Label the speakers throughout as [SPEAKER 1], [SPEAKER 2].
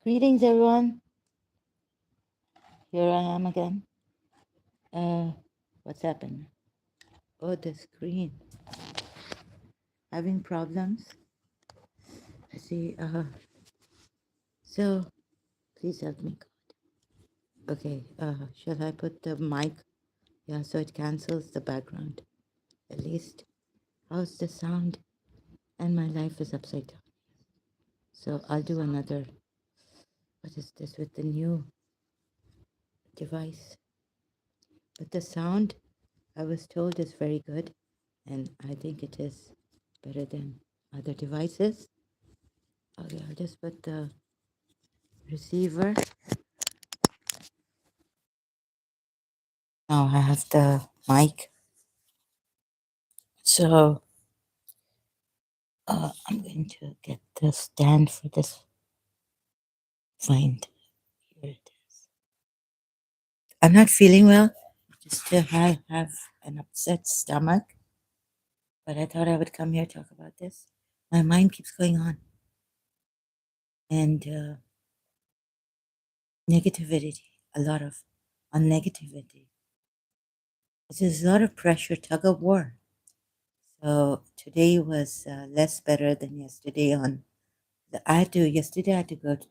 [SPEAKER 1] Greetings, everyone. Here I am again. What's happened? Oh, the screen. Having problems. I see. So, please help me, God. Okay. Shall I put the mic? Yeah, so it cancels the background. At least. How's the sound? And my life is upside down. So I'll do another. What is this with the new device? But the sound, I was told, is very good. And I think it is better than other devices. Okay, I'll just put the receiver. Now I have the mic. So I'm going to get the stand for this. Find. Here it is. I'm not feeling well. Just to have an upset stomach. But I thought I would come here to talk about this. My mind keeps going on. And negativity. A lot of negativity. There's a lot of pressure, tug of war. So today was less better than yesterday. Yesterday I had to go to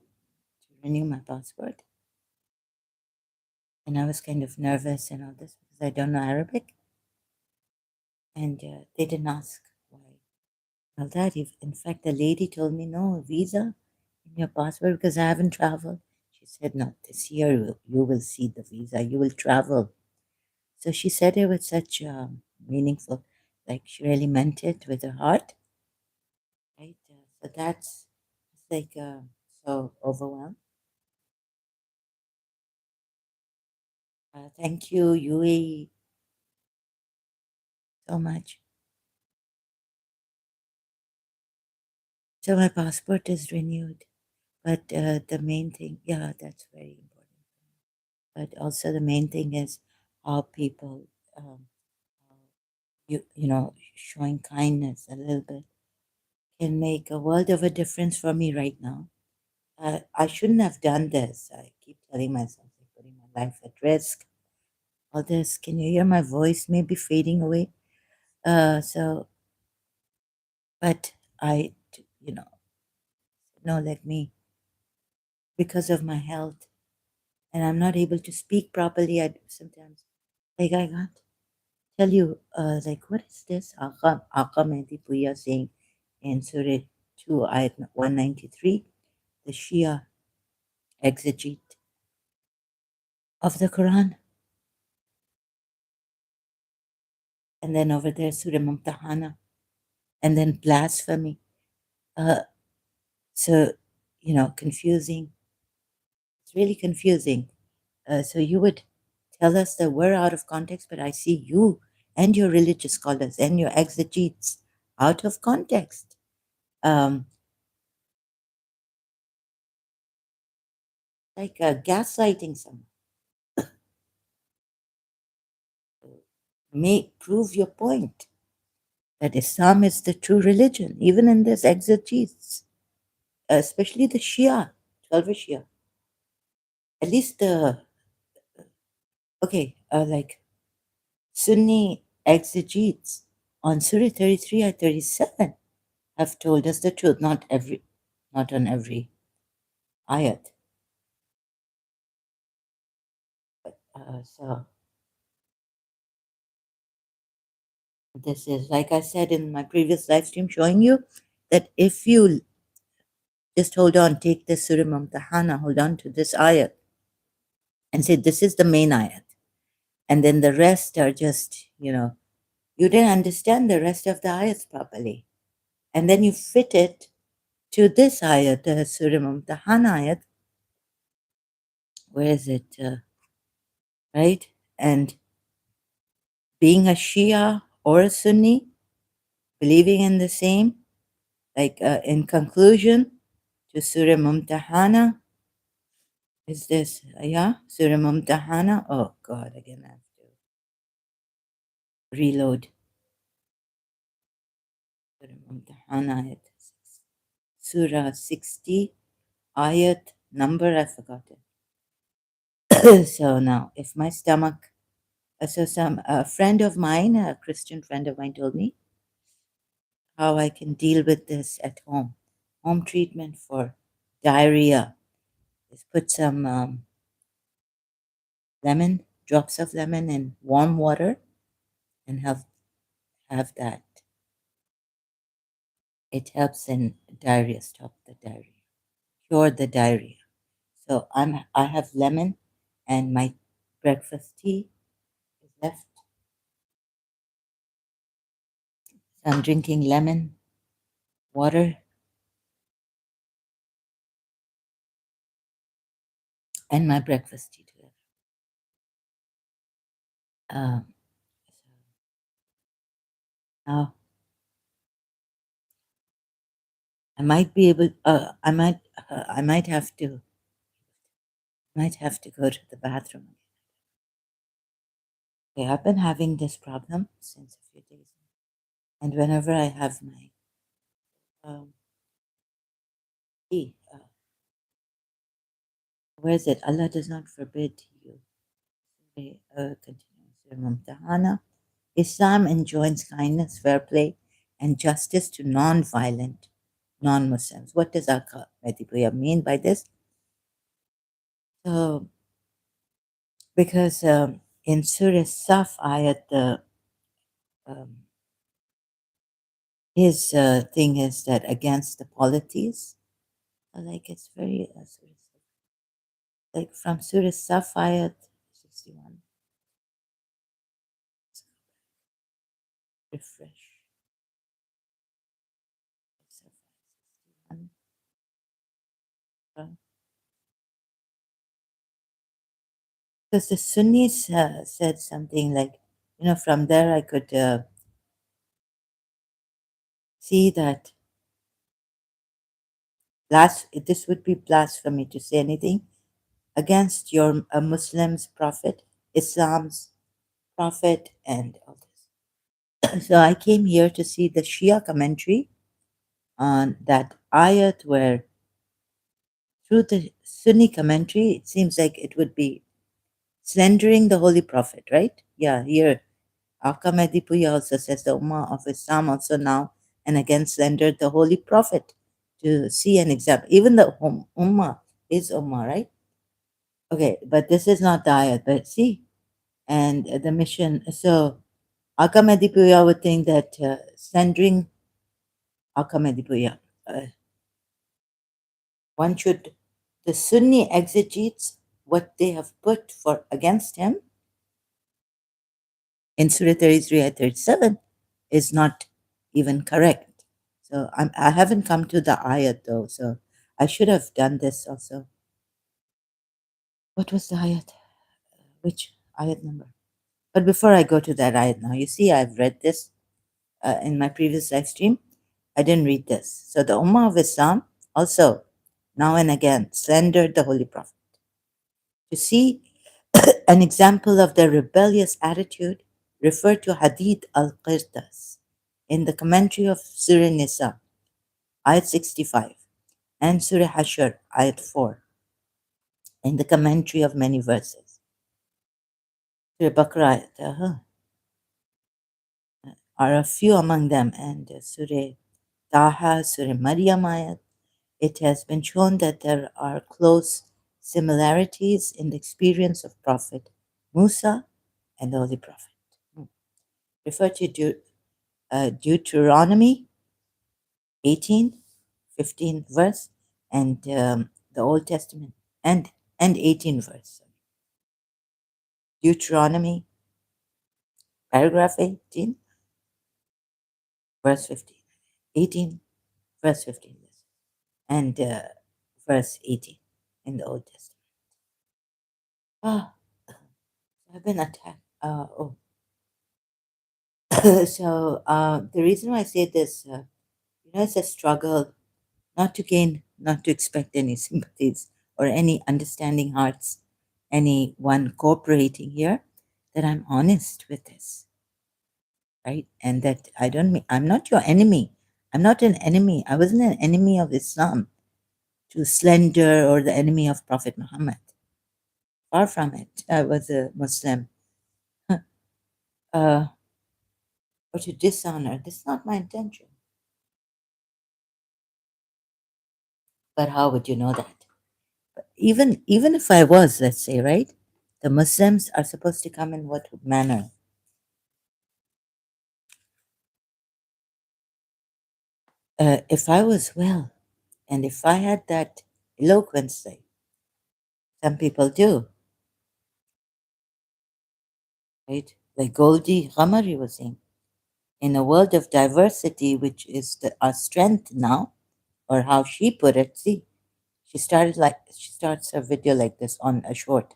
[SPEAKER 1] renew my passport. And I was kind of nervous and all this because I don't know Arabic. And they didn't ask why. Well, that, in fact, the lady told me, no, visa in your passport because I haven't traveled. She said, no, this year you will see the visa, you will travel. So she said it with such meaningful, like she really meant it with her heart. Right? So that's like so overwhelmed. Thank you, UAE, so much. So my passport is renewed, but the main thing, yeah, that's very important. But also the main thing is how people, showing kindness a little bit can make a world of a difference for me right now. I shouldn't have done this. I keep telling myself I'm putting my life at risk. All this, can you hear my voice maybe fading away? So, but no, let me, because of my health, and I'm not able to speak properly. I sometimes, like, I can't tell you, like, what is this? Aqa Mehdi Puya saying in Surah 2, Ayat 193, the Shia exegete of the Quran. And then over there, Surah Mumtahana, and then blasphemy. So, confusing. It's really confusing. So you would tell us that we're out of context, but I see you and your religious scholars and your exegetes out of context. Like gaslighting someone. Prove your point that Islam is the true religion, even in this exegetes, especially the Shia, 12 Shia. At least like Sunni exegetes on Surah 33 or 37 have told us the truth, not on every ayat. So this is, like I said in my previous live stream, showing you that if you just hold on, take this Surah Mumtahana, hold on to this ayat, and say this is the main ayat, and then the rest are just, you didn't understand the rest of the ayats properly, and then you fit it to this ayat, the Surah Mumtahana ayat. Where is it? Right? And being a Shia or a Sunni, believing in the same, like in conclusion to Surah Mumtahana, is this, Surah Mumtahana. Oh God, again I have to reload. Surah Mumtahana, Surah 60, Ayat number, I forgot it. So now, if my stomach, so some a friend of mine, a Christian friend of mine, told me how I can deal with this at home. Home treatment for diarrhea is put some lemon, drops of lemon in warm water, and have that. It helps in diarrhea, stop the diarrhea, cure the diarrhea. So I have lemon, and my breakfast tea is left. So I'm drinking lemon water and my breakfast tea together. Um, now I might be able. I might have to go to the bathroom. Okay, I've been having this problem since a few days, and whenever I have my tea, where is it? Allah does not forbid you. Okay, continue. Surah Mumtahana. Islam enjoins kindness, fair play, and justice to non-violent non-Muslims. What does Aka Medibuya mean by this? So, because in Surah Saf ayat, um, his thing is that against the polities, like it's very, like from Surah Saf ayat 61, refresh. Saf ayat 61, because the Sunnis said something like, from there I could see that this would be blasphemy to say anything against your Muslim's prophet, Islam's prophet, and all this. So I came here to see the Shia commentary on that ayat where, through the Sunni commentary, it seems like it would be slandering the Holy Prophet, right? Yeah, here Al-Qamadi also says the Ummah of Islam also now and again slandered the Holy Prophet to see an example. Even the Ummah is Ummah, right? Okay, but this is not the ayat, but see, and the mission. So Al-Qamadi would think that slandering Al-Qamadi one should, the Sunni exegetes, what they have put for against him in Surah 33 ayat 37 is not even correct. So I haven't come to the ayat though, so I should have done this also. What was the ayat? Which ayat number? But before I go to that ayat now, you see, I've read this in my previous live stream. I didn't read this. So the Ummah of Islam also now and again slandered the Holy Prophet. To see an example of their rebellious attitude, refer to Hadith al-Qirtas in the commentary of Surah Nisa, ayat 65, and Surah Hashr, ayat 4, in the commentary of many verses. Surah Baqarah ayat, are a few among them, and Surah Taha, Surah Maryam ayat. It has been shown that there are close similarities in the experience of Prophet Musa and the Holy Prophet. Refer to Deuteronomy 18, 15 verse, and the Old Testament, and 18 verse. Deuteronomy, paragraph 18, verse 15. 18, verse 15, and verse 18 in the Old Testament. Ah, I've been attacked. So the reason why I say this, it's a struggle not to gain, not to expect any sympathies or any understanding hearts, anyone cooperating here, that I'm honest with this, right? And that I don't mean, I'm not your enemy. I'm not an enemy. I wasn't an enemy of Islam to slander or the enemy of Prophet Muhammad. Far from it. I was a Muslim. uh, or to dishonor. That's not my intention. But how would you know that? Even if I was, let's say, right? The Muslims are supposed to come in what manner? If I was well, and if I had that eloquence, like some people do, right? Like Goldie Ghamari was saying, in a world of diversity, which is our strength now, or how she put it. See, she starts her video like this on a short.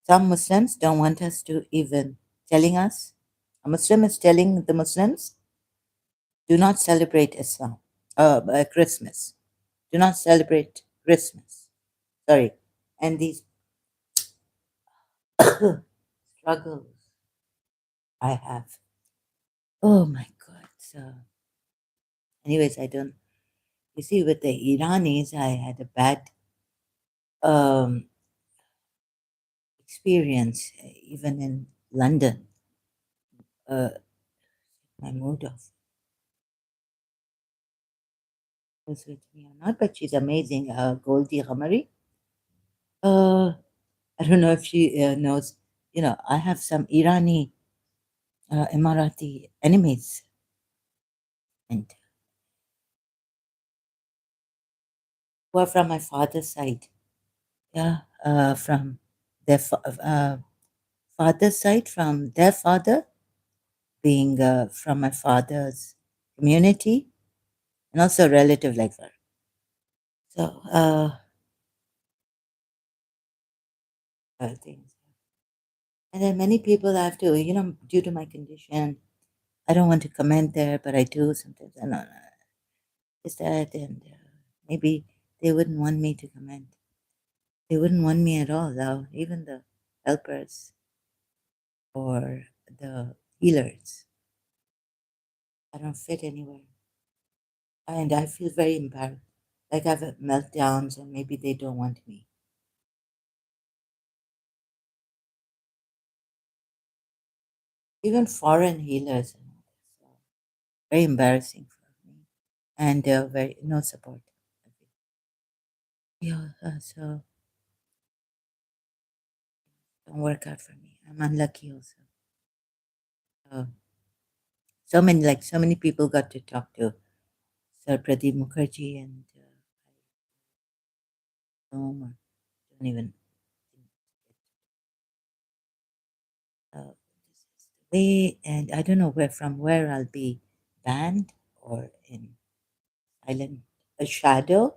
[SPEAKER 1] Some Muslims don't want us to even telling us. A Muslim is telling the Muslims, do not celebrate Christmas. Do not celebrate Christmas. Sorry. And these struggles I have. Oh my God. So, anyways, I don't. You see, with the Iranis, I had a bad um, experience, even in London. My mood off was with me or not, but she's amazing. Goldie Ghamari. Uh, I don't know if she knows. I have some Irani, Emirati enemies, and who are from my father's side. Yeah, from their father's side, from their father being from my father's community, and also a relative like her. So, things. And then many people have to, due to my condition, I don't want to comment there, but I do sometimes. I don't know. Is that, and maybe they wouldn't want me to comment. They wouldn't want me at all, though. Even the helpers or the healers. I don't fit anywhere. And I feel very embarrassed. Like I have meltdowns, and maybe they don't want me. Even foreign healers. So very embarrassing for me. And very no support. Yeah, so don't work out for me. I'm unlucky also. Uh, so many people got to talk to Sir Pradeep Mukherjee and or don't even this is the way, and I don't know where I'll be banned or in silent a shadow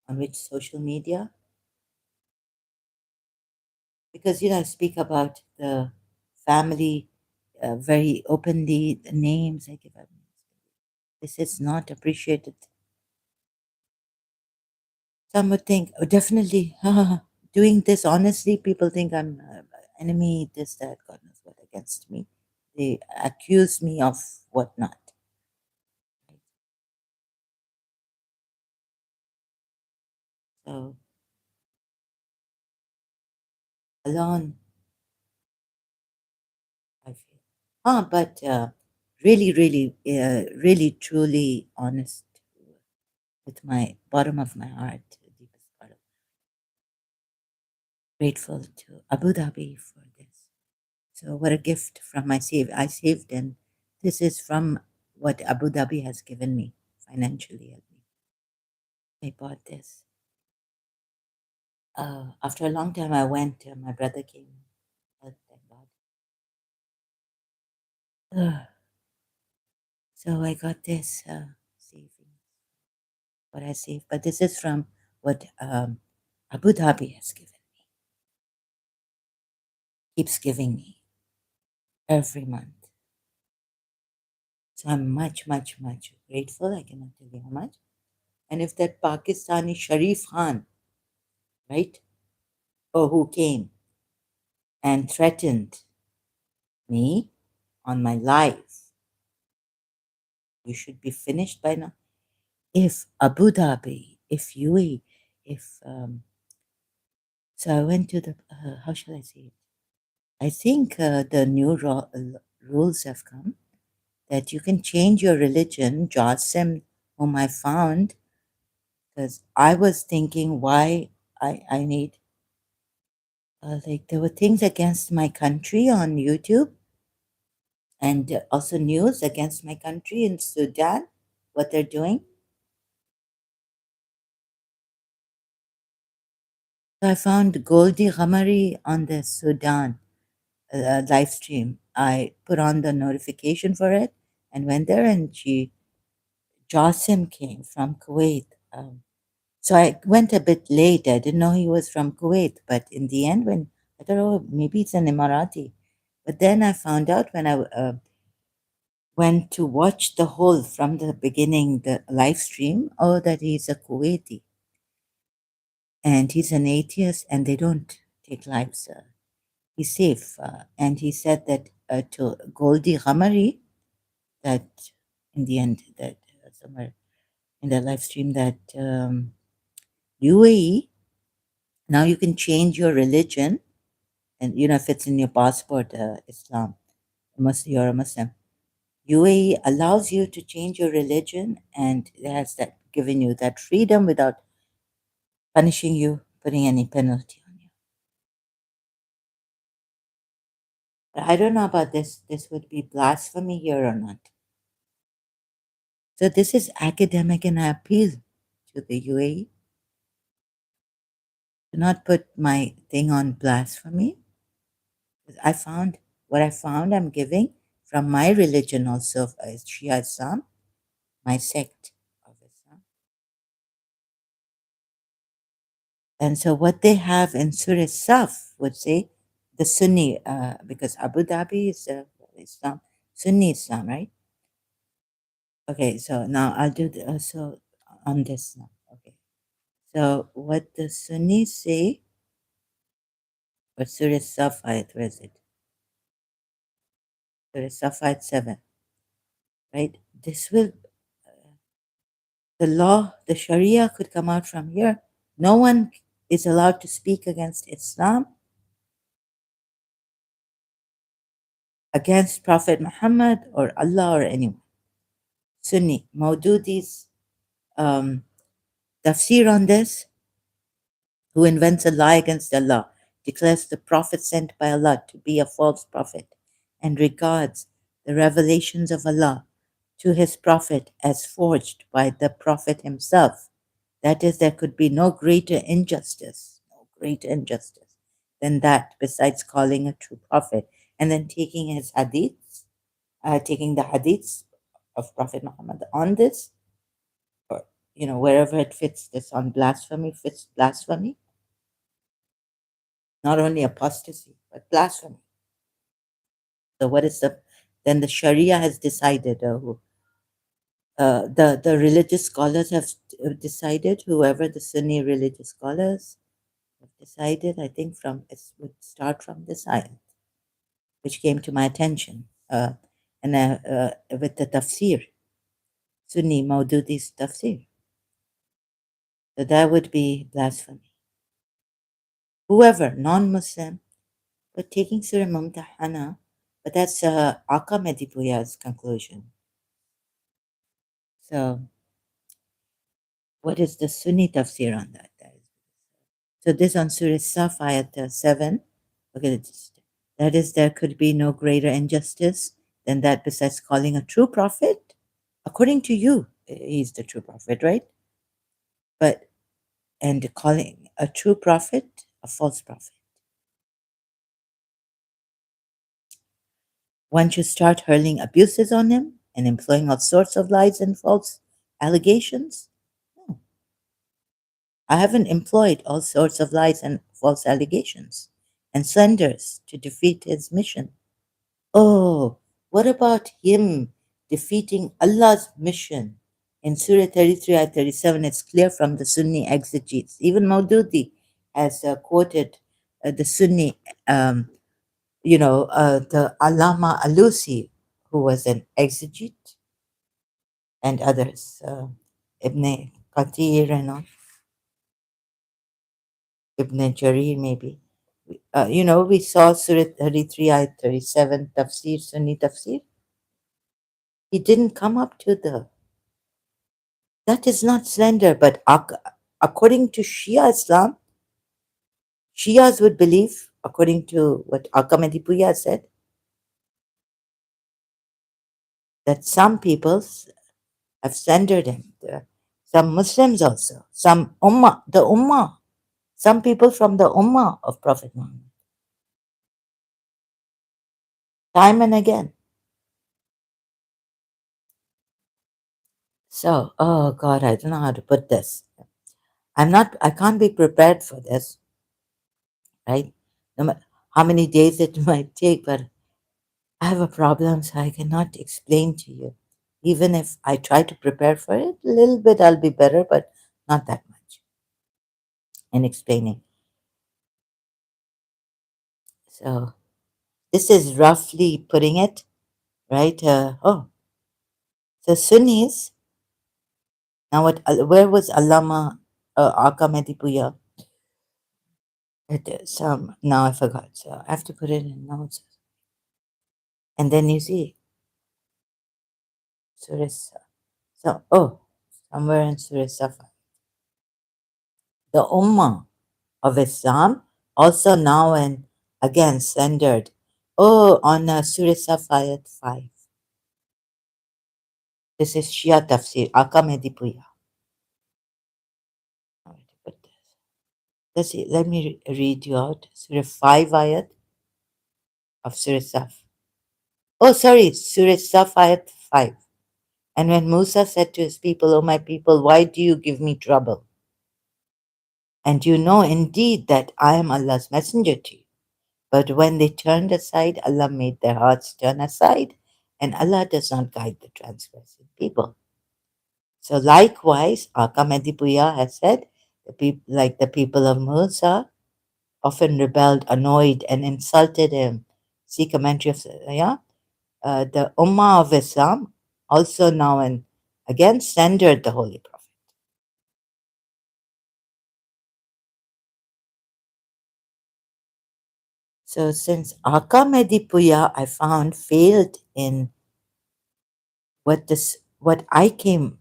[SPEAKER 1] on which social media, because I speak about the family very openly. The names I give out, this is not appreciated. Some would think, oh, definitely, doing this honestly, people think I'm enemy, this, that, God knows what against me. They accuse me of whatnot. So, alone, I feel. But really, really, really, truly honest with my bottom of my heart, the deepest part of grateful to Abu Dhabi for this. So what a gift from my save. I saved, and this is from what Abu Dhabi has given me financially. I bought this. After a long time, I went. My brother came. Thank God. So I got this saving, what I saved. But this is from what Abu Dhabi has given me, keeps giving me every month. So I'm much, much, much grateful. I cannot tell you how much. And if that Pakistani Sharif Khan, right, or who came and threatened me on my life, you should be finished by now. if Abu Dhabi, if UAE, if so I went to the how shall I say it? I think the new rules have come that you can change your religion. Josim, whom I found, because I was thinking why I need like there were things against my country on YouTube and also news against my country in Sudan, what they're doing. So I found Goldie Ghamari on the Sudan live stream. I put on the notification for it and went there, and Josim came from Kuwait. So I went a bit late. I didn't know he was from Kuwait, but in the end, when I thought, oh, maybe it's an Emirati. But then I found out when I went to watch the whole from the beginning, the live stream, oh, that he's a Kuwaiti and he's an atheist and they don't take lives. He's safe. And he said that to Goldie Ghamari, that in the end, that somewhere in the live stream, that UAE, now you can change your religion. And, if it's in your passport, Islam, you're a Muslim. UAE allows you to change your religion and it has that given you that freedom without punishing you, putting any penalty on you. But I don't know about this. This would be blasphemy here or not. So this is academic, and I appeal to the UAE to not put my thing on blasphemy. I found what I found I'm giving from my religion also, Shia Islam, my sect of Islam. And so what they have in Surah Saf would say the Sunni, because Abu Dhabi is Islam, Sunni Islam, right? Okay, so now I'll do so on this now. Okay, so what the Sunnis say, or Surah Saf ayat, where is it? Surah Saf ayat 7, right? This will, the law, the Sharia could come out from here. No one is allowed to speak against Islam, against Prophet Muhammad or Allah or anyone. Sunni, Maududi's tafsir on this, who invents a lie against Allah, declares the prophet sent by Allah to be a false prophet, and regards the revelations of Allah to his prophet as forged by the prophet himself. That is, there could be no greater injustice than that, besides calling a true prophet and then taking his hadiths, taking the hadiths of Prophet Muhammad on this, or wherever it fits this on blasphemy, fits blasphemy, not only apostasy but blasphemy. So what is then the Sharia has decided, the religious scholars have decided, whoever the Sunni religious scholars have decided, I think it would start from this ayat, which came to my attention, and with the tafsir, Sunni Maududi's tafsir. So that would be blasphemy. Whoever, non-Muslim, but taking Surah Mumtahana, but that's Aka Medipuya's conclusion. So what is the Sunni tafsir on that? So this on Surah Saf ayat 7. Okay, that is, there could be no greater injustice than that, besides calling a true prophet. According to you, he's the true prophet, right? But and calling a true prophet a false prophet. One should start hurling abuses on him and employing all sorts of lies and false allegations. No, I haven't employed all sorts of lies and false allegations and slanders to defeat his mission. Oh, what about him defeating Allah's mission? In Surah 33 ayat 37, it's clear from the Sunni exegetes. Even Maududi has quoted the Sunni, the Allama Alusi, who was an exegete, and others. Ibn Kathir and all, Ibn Jarir maybe. We saw Surah 33, Ayat 37, Tafsir, Sunni Tafsir. He didn't come up to that is not slander, but according to Shia Islam, Shias would believe, according to what Akamedi Puya said, that some people have slandered him. Some Muslims also, some Ummah, the Ummah, some people from the Ummah of Prophet Muhammad, time and again. So, oh God, I don't know how to put this. I can't be prepared for this, right? No matter how many days it might take, but I have a problem, so I cannot explain to you. Even if I try to prepare for it, a little bit I'll be better, but not that much in explaining. So, this is roughly putting it, right? So Sunnis, now where was Allama Aka Medipuya? It is some, now I forgot, so I have to put it in notes. And then you see, Surah, somewhere in Surah Safa. The Ummah of Islam, also now and again slandered. Oh, on Surah Saf ayat 5. This is Shia Tafsir, Aka Medipuya. How to put this? Let me read you out. Surah 5 ayat of Surah Saf. Oh, sorry, Surah Saf ayat 5. And when Musa said to his people, "O my people, why do you give me trouble? And you know indeed that I am Allah's messenger to you." But when they turned aside, Allah made their hearts turn aside, and Allah does not guide the transgressive people. So likewise, Akamedipuya has said, like the people of Musa often rebelled, annoyed, and insulted him. See commentary of the Ummah of Islam also now and again slandered the Holy Prophet. So since Akamedipuya I found failed in what I came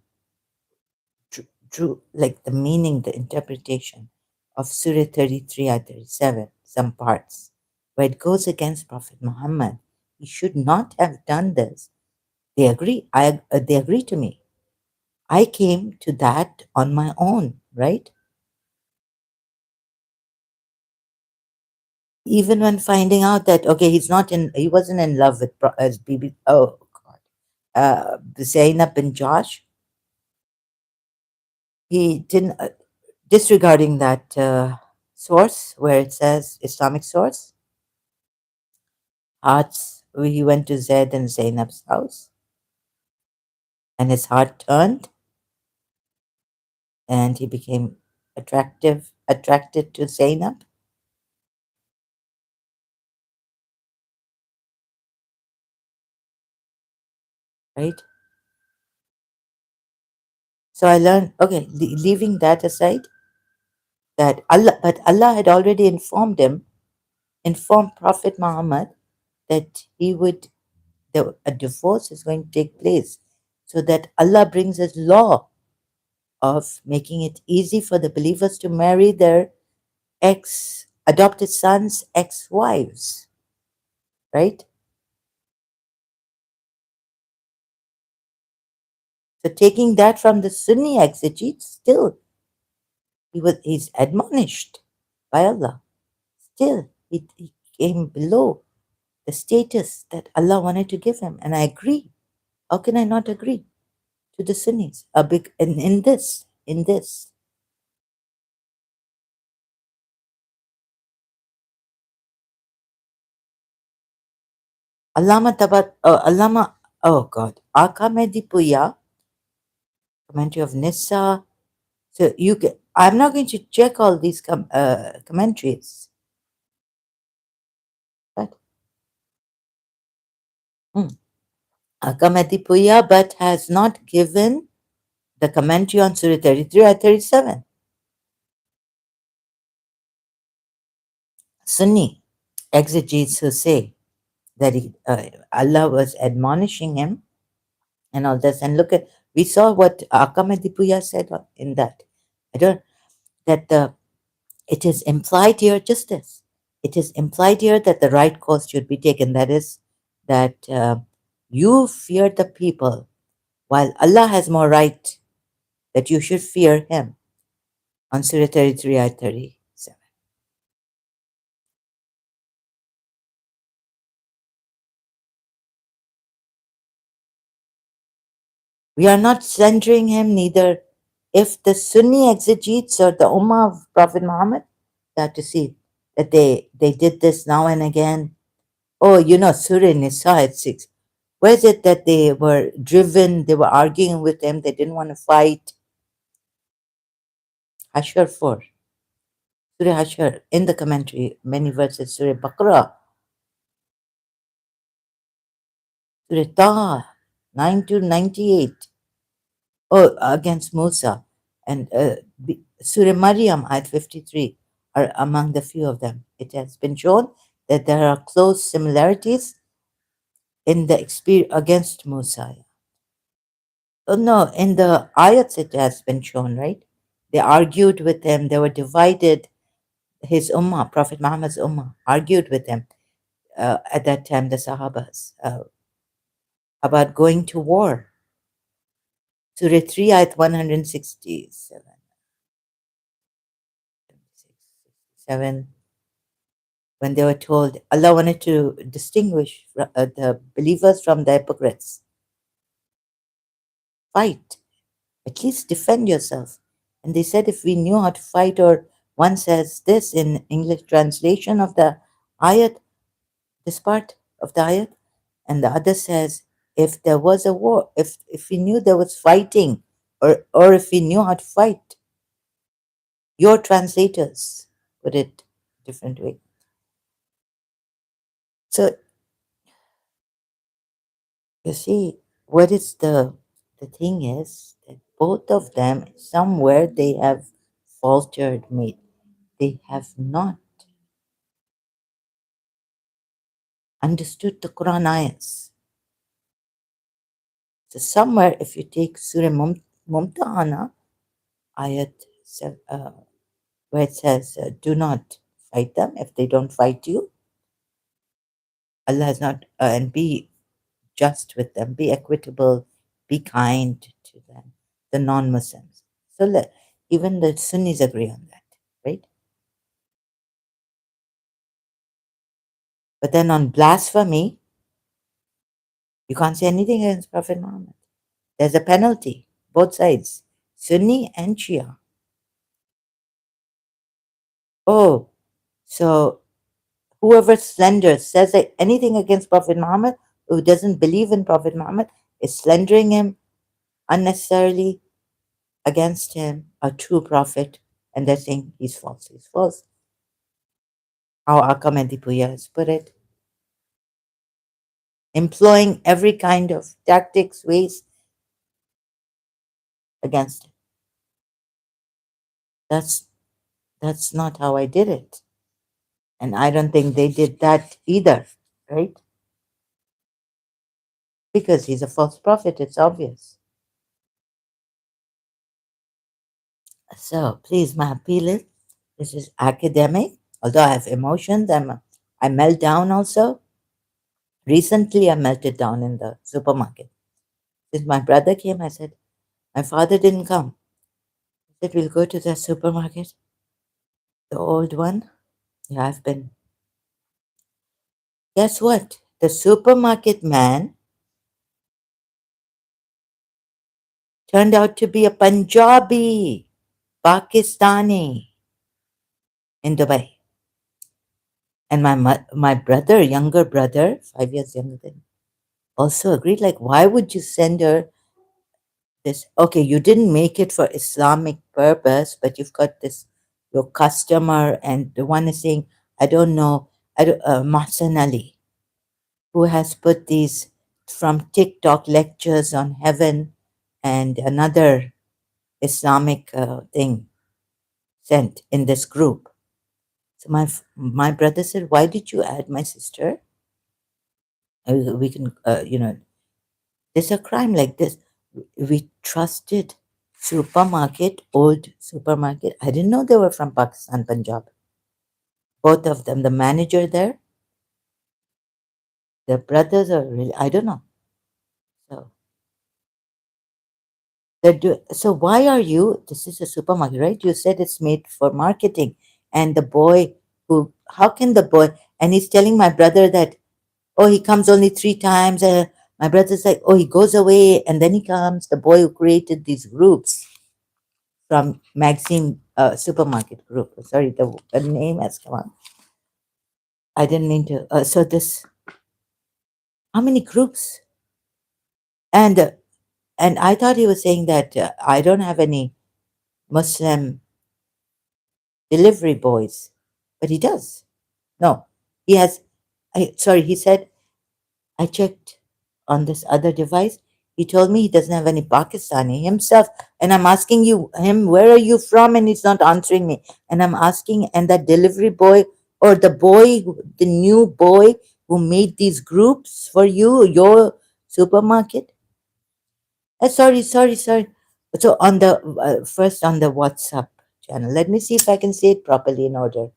[SPEAKER 1] drew like the meaning, the interpretation of Surah 33 and 37, some parts, where it goes against Prophet Muhammad. He should not have done this. They agree. They agree to me. I came to that on my own, right? Even when finding out that okay, he wasn't in love with as Bibi. Oh God, Zainab bin Josh. He didn't disregarding that source where it says Islamic source. Hearts. He went to Zaid and Zainab's house, and his heart turned, and he became attracted to Zainab, right? So I learned, okay, leaving that aside, but Allah had already informed Prophet Muhammad that a divorce is going to take place, so that Allah brings His law of making it easy for the believers to marry their adopted sons' ex-wives, right? So taking that from the Sunni exegetes, still he's admonished by Allah. Still, he came below the status that Allah wanted to give him, and I agree. How can I not agree to the Sunnis? A big in this. Allama, oh God, Akamedi Puya, commentary of Nissa. So I'm not going to check all these commentaries, but Akamedi Puya, but has not given the commentary on Surah 33 ayat 37. Sunni exegetes who say that Allah was admonishing him and all this. And look at, we saw what Akamadipuya said in that. I don't, that it is implied here, just this. It is implied here that the right course should be taken. That is, that you fear the people while Allah has more right that you should fear Him. On Surah 33, ayat 37. We are not censuring him neither. If the Sunni exegetes or the Ummah of Prophet Muhammad, that to see that they did this now and again. Oh, Surah Nisa at 6. Where is it that they were driven, they were arguing with him, they didn't want to fight? Hashar 4. Surah Hashar, in the commentary, many verses, Surah Baqarah, Surah Taha, 9 to 98. Oh, against Musa. And Surah Maryam, ayat 53, are among the few of them. It has been shown that there are close similarities in the experience against Musa. Oh, no, in the ayats it has been shown, right? They argued with him, they were divided. His ummah, Prophet Muhammad's ummah, argued with him at that time, the Sahabas, about going to war. Surah 3, ayat 167. 7, when they were told, Allah wanted to distinguish the believers from the hypocrites. Fight, at least defend yourself. And they said, if we knew how to fight, or one says this in English translation of the ayat, this part of the ayat, and the other says, if there was a war, if we knew there was fighting, or if we knew how to fight. Your translators put it different way. So you see, what is the thing is that both of them somewhere they have faltered, mate. They have not understood the Quran ayahs. So somewhere, if you take Surah Mumtahana, ayat where it says, "Do not fight them if they don't fight you." Allah has not, and be just with them, be equitable, be kind to them, the non-Muslims. So even the Sunnis agree on that, right? But then on blasphemy, you can't say anything against Prophet Muhammad. There's a penalty, both sides, Sunni and Shia. Oh, so whoever slanders, says anything against Prophet Muhammad, who doesn't believe in Prophet Muhammad, is slandering him unnecessarily against him, a true prophet, and they're saying he's false, he's false. How Akam and Dipuya has put it. Employing every kind of tactics, ways against it. That's not how I did it. And I don't think they did that either, right? Because he's a false prophet, it's obvious. So please, my appeal is, this is academic. Although I have emotions, I melt down also. Recently, I melted down in the supermarket. Since my brother came, I said, my father didn't come. I said, we'll go to the supermarket, the old one. Yeah, I've been. Guess what? The supermarket man turned out to be a Punjabi, Pakistani in Dubai. And my brother, younger brother, 5 years younger than me, also agreed. Like, why would you send her this? Okay, you didn't make it for Islamic purpose, but you've got this your customer, and the one is saying, I don't know, Mahsan Ali, who has put these from TikTok lectures on heaven, and another. Islamic thing sent in this group. So my brother said, "Why did you add my sister? We can, there's a crime like this. We trusted supermarket, old supermarket. I didn't know they were from Pakistan, Punjab. Both of them, the manager there, the brothers are really, I don't know. So so why are you? This is a supermarket, right? You said it's made for marketing, and the boy who, how can the boy? And he's telling my brother that, oh, he comes only 3 times. My brother's like, oh, he goes away and then he comes. The boy who created these groups from Maxim supermarket group. Sorry, the name has come on. I didn't mean to. So this, how many groups? And uh, and I thought he was saying that I don't have any Muslim delivery boys, but he does. No, he has. Sorry, he said I checked on this other device. He told me he doesn't have any Pakistani himself. And I'm asking him, where are you from? And he's not answering me. And I'm asking, and that delivery boy or the boy, the new boy who made these groups for you, your supermarket? Sorry. So on the first on the WhatsApp channel, let me see if I can say it properly in order,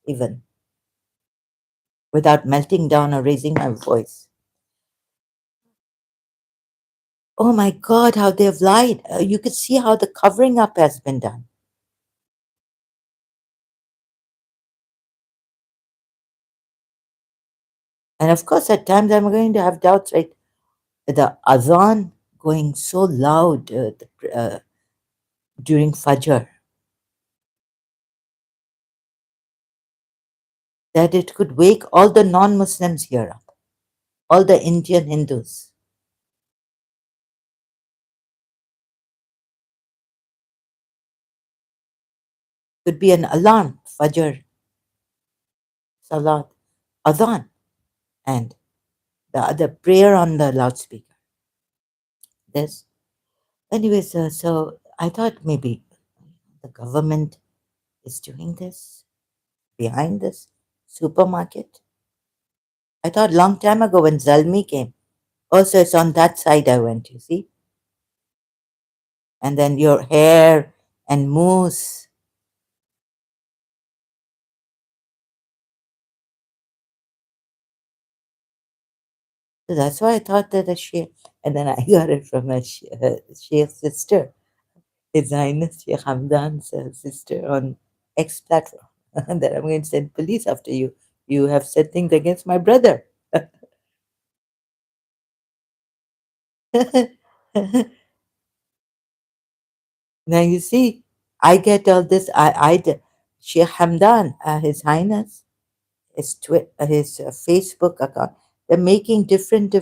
[SPEAKER 1] even without melting down or raising my voice. Oh my God, how they've lied. You could see how the covering up has been done. And of course, at times I'm going to have doubts, right? The azan going so loud during Fajr that it could wake all the non Muslims here up, all the Indian Hindus. Could be an alarm, Fajr, Salat, azan, and the other prayer on the loudspeaker. This. Anyways, so I thought maybe the government is doing this behind this supermarket. I thought long time ago when Zalmi came. Also, it's on that side I went, you see. And then your hair and mousse. So that's why I thought that a sheikh, and then I got it from a sheikh's sister. His Highness Sheikh Hamdan's sister on X platform. And then I'm going to send police after you. You have said things against my brother. Now you see, I get all this. Sheikh Hamdan, His Highness, his Facebook account. They're making different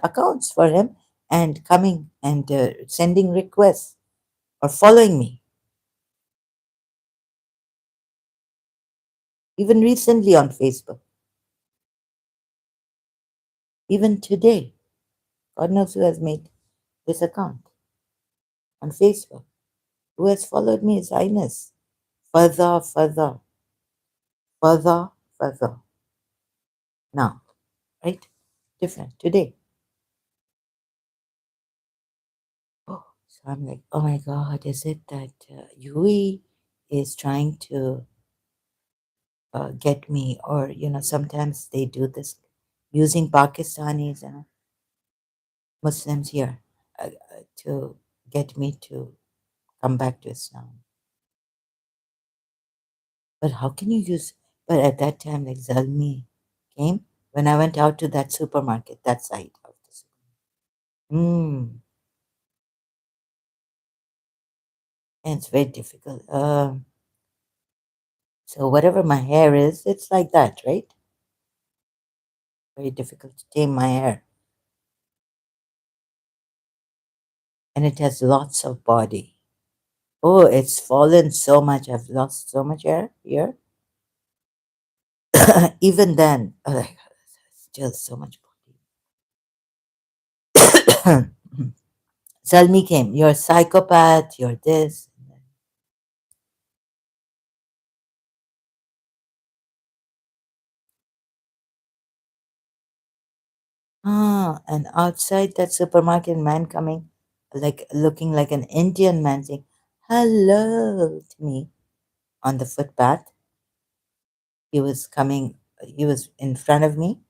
[SPEAKER 1] accounts for him and coming and sending requests or following me. Even recently on Facebook, even today, God knows who has made this account on Facebook. Who has followed me? His Highness. Further, further, further. Now, right? Different today. Oh, so I'm like, oh my God, is it that Yui is trying to get me? Or, sometimes they do this using Pakistanis and Muslims here to get me to come back to Islam. But how can you use? But at that time, like Zalmi came when I went out to that supermarket, that side of the supermarket. Mm, and it's very difficult. So whatever my hair is, it's like that, right? Very difficult to tame my hair, and it has lots of body. Oh, it's fallen so much. I've lost so much hair here. Even then, oh my God, still so much body. Zalmi came. You're a psychopath. You're this. Ah, and outside that supermarket, man coming, like looking like an Indian man saying, hello to me on the footpath. He was coming, he was in front of me.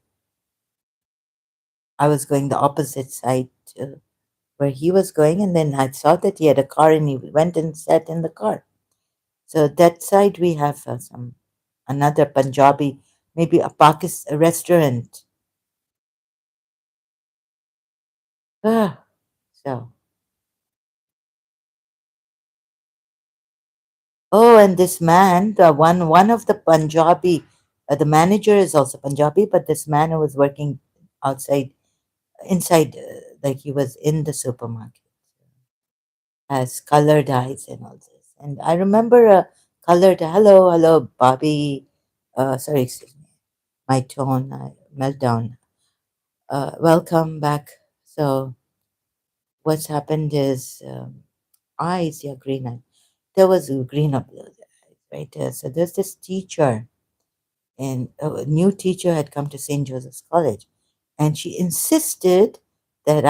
[SPEAKER 1] I was going the opposite side to where he was going, and then I saw that he had a car and he went and sat in the car. So that side we have some another Punjabi, maybe a Pakistan restaurant. Ah, so oh, and this man, the one of the Punjabi, the manager is also Punjabi, but this man who was working outside, inside, like he was in the supermarket, has colored eyes and all this. And I remember a colored hello, hello, Bobby. Sorry, excuse me, my tone, meltdown. Welcome back. So what's happened is eyes, yeah, green eye. There was a green of those eyes, right? So there's this teacher, and a new teacher had come to St. Joseph's College, and she insisted that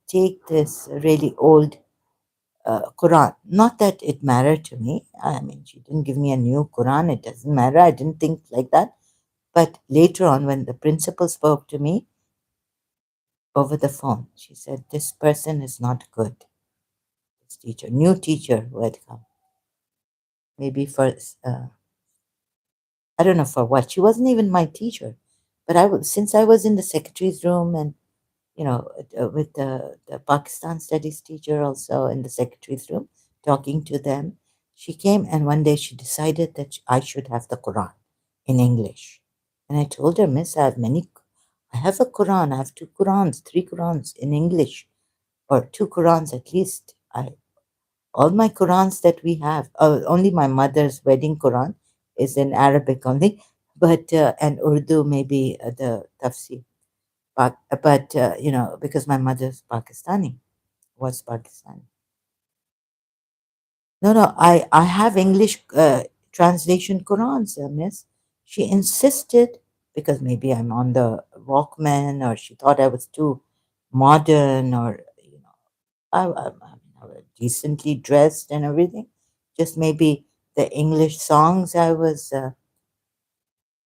[SPEAKER 1] take this really old Quran. Not that it mattered to me. I mean, she didn't give me a new Quran. It doesn't matter. I didn't think like that. But later on, when the principal spoke to me over the phone, she said, "This person is not good." This teacher, new teacher who had come, maybe for I don't know for what. She wasn't even my teacher, but I was since I was in the secretary's room and with the Pakistan studies teacher also in the secretary's room, talking to them. She came and one day she decided that I should have the Quran in English. And I told her, Miss, I have a Quran, I have two Qurans, three Qurans in English, or two Qurans at least. All my Qurans that we have, only my mother's wedding Quran is in Arabic only, but and Urdu maybe the tafsir. But because my mother's Pakistani, was Pakistani. No, no, I have English translation Qurans, miss. She insisted because maybe I'm on the Walkman, or she thought I was too modern, or I was decently dressed and everything. Just maybe the English songs I was.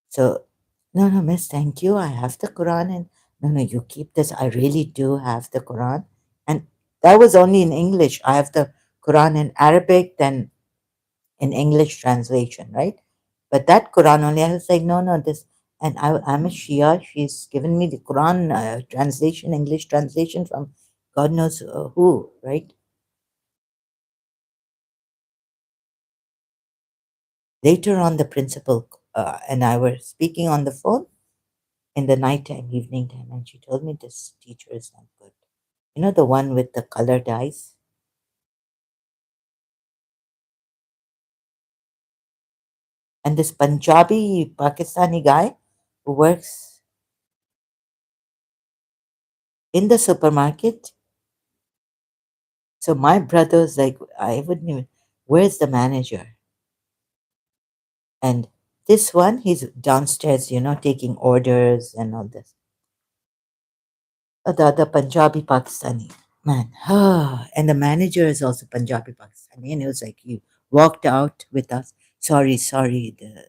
[SPEAKER 1] So, no, no, miss, thank you. I have the Quran, and no, no, you keep this. I really do have the Quran. And that was only in English. I have the Quran in Arabic, then in English translation, right? But that Quran only, I was like, no, no, this. And I'm a Shia. She's given me the Quran translation, English translation from God knows who, right? Later on, the principal and I were speaking on the phone in the nighttime, evening time, and she told me this teacher is not good. You know, the one with the colored eyes? And this Punjabi Pakistani guy who works in the supermarket. So my brother's like, I wouldn't even, where's the manager? And this one, he's downstairs, taking orders and all this. The other Punjabi Pakistani man. And the manager is also Punjabi Pakistani. And he was like, he walked out with us. Sorry, sorry. This.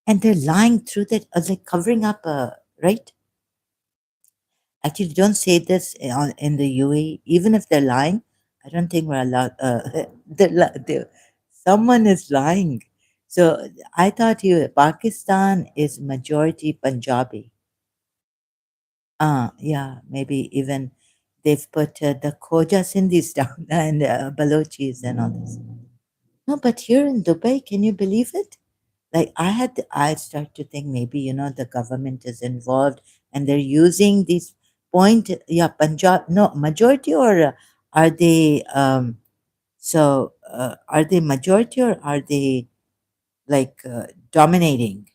[SPEAKER 1] And they're lying through that, like covering up, right? Actually, don't say this in the UAE. Even if they're lying, I don't think we're allowed. Someone is lying. So I thought Pakistan is majority Punjabi. Yeah, maybe even they've put the Khoja Sindhis down and Balochis and all this. No, but here in Dubai, can you believe it? Like I start to think maybe the government is involved and they're using these yeah, Punjab, no, majority, or are they are they majority, or are they like dominating?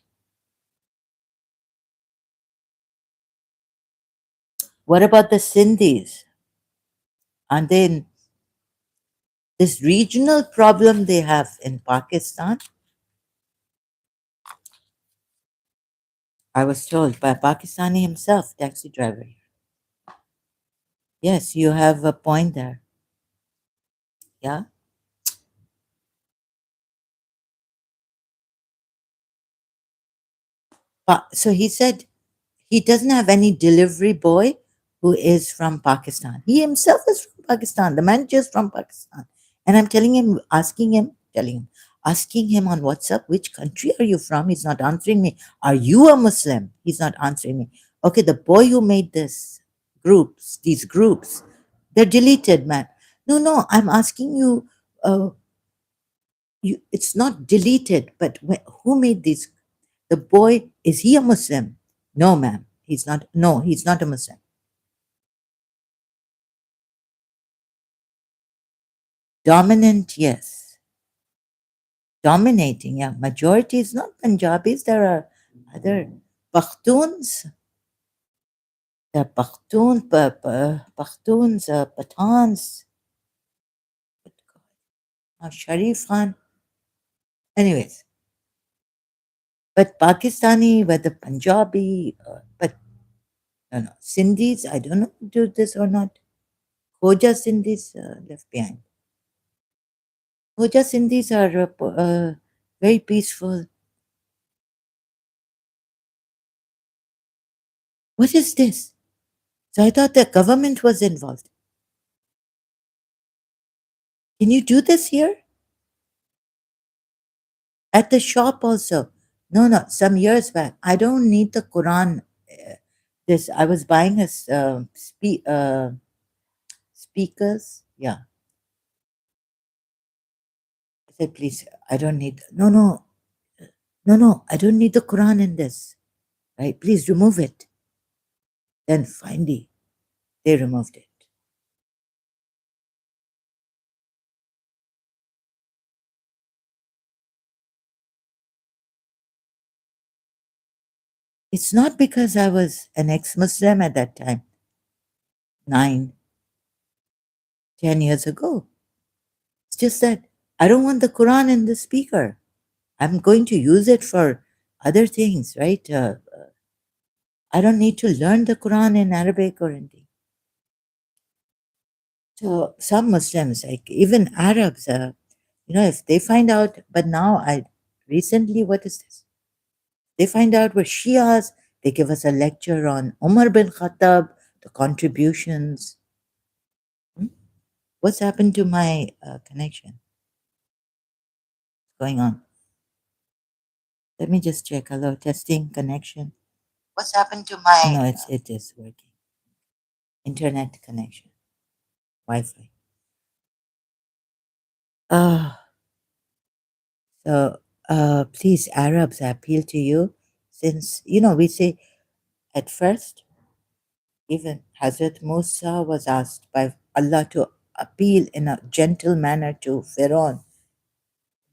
[SPEAKER 1] What about the Sindhis? And then this regional problem they have in Pakistan, I was told by a Pakistani himself, taxi driver. Yes, you have a point there. Yeah. So he said he doesn't have any delivery boy who is from Pakistan. He himself is from Pakistan. The manager is from Pakistan. And I'm asking him on WhatsApp, which country are you from? He's not answering me. Are you a Muslim? He's not answering me. Okay, the boy who made these groups, they're deleted, man. No, no, I'm asking you, it's not deleted, but who made these? The boy, is he a Muslim? No, ma'am. He's not. No, he's not a Muslim. Dominant, yes. Dominating, yeah. Majority is not Punjabis. There are other Pakhtuns. There are Pakhtuns, Pathans, Sharif Khan. Anyways, but Pakistani, whether Punjabi, but no, no. Sindhis, I don't know do this or not. Khoja Sindhis left behind. Khoja Sindhis are very peaceful. What is this? So I thought the government was involved. Can you do this here? At the shop also? No, no, some years back. I don't need the Quran. This I was buying speakers. Yeah. I said, please, I don't need. No, no, no, no. I don't need the Quran in this. Right? Please remove it. Then finally, they removed it. It's not because I was an ex-Muslim at that time, 9, 10 years ago. It's just that I don't want the Quran in the speaker. I'm going to use it for other things, right? I don't need to learn the Quran in Arabic or anything. So some Muslims, like even Arabs, if they find out, but now recently, what is this? They find out we're Shias, they give us a lecture on Umar bin Khattab, the contributions. Hmm? What's happened to my connection? Going on? Let me just check. Hello, testing connection. What's happened to my? No, it is working. Internet connection, Wi-Fi. Uh, please, Arabs, I appeal to you, since we say at first, even Hazrat Musa was asked by Allah to appeal in a gentle manner to Pharaoh.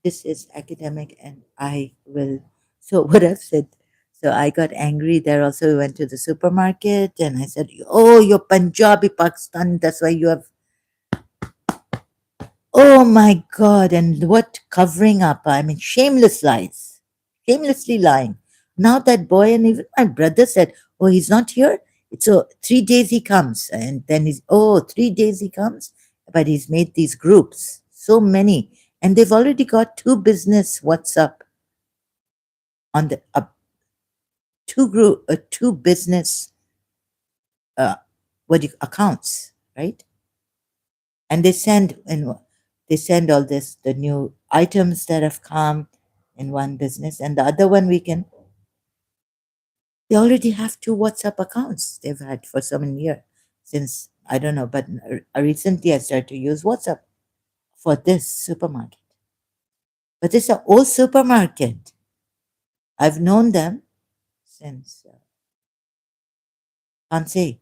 [SPEAKER 1] This is academic, and I will. So what I've said. So I got angry there. Also, we went to the supermarket, and I said, "Oh, you're Punjabi, Pakistan. That's why you have." Oh my God! And what covering up? I mean, shameless lies, shamelessly lying. Now that boy, and even my brother said, "Oh, he's not here. So 3 days he comes, and then 3 days he comes." But he's made these groups, so many, and they've already got two business WhatsApp on the two business uh, accounts, right? And they send all this the new items that have come in one business, and the other one they already have two WhatsApp accounts they've had for so many years, since I don't know, but recently I started to use WhatsApp for this supermarket. But it's an old supermarket. I've known them since can't say.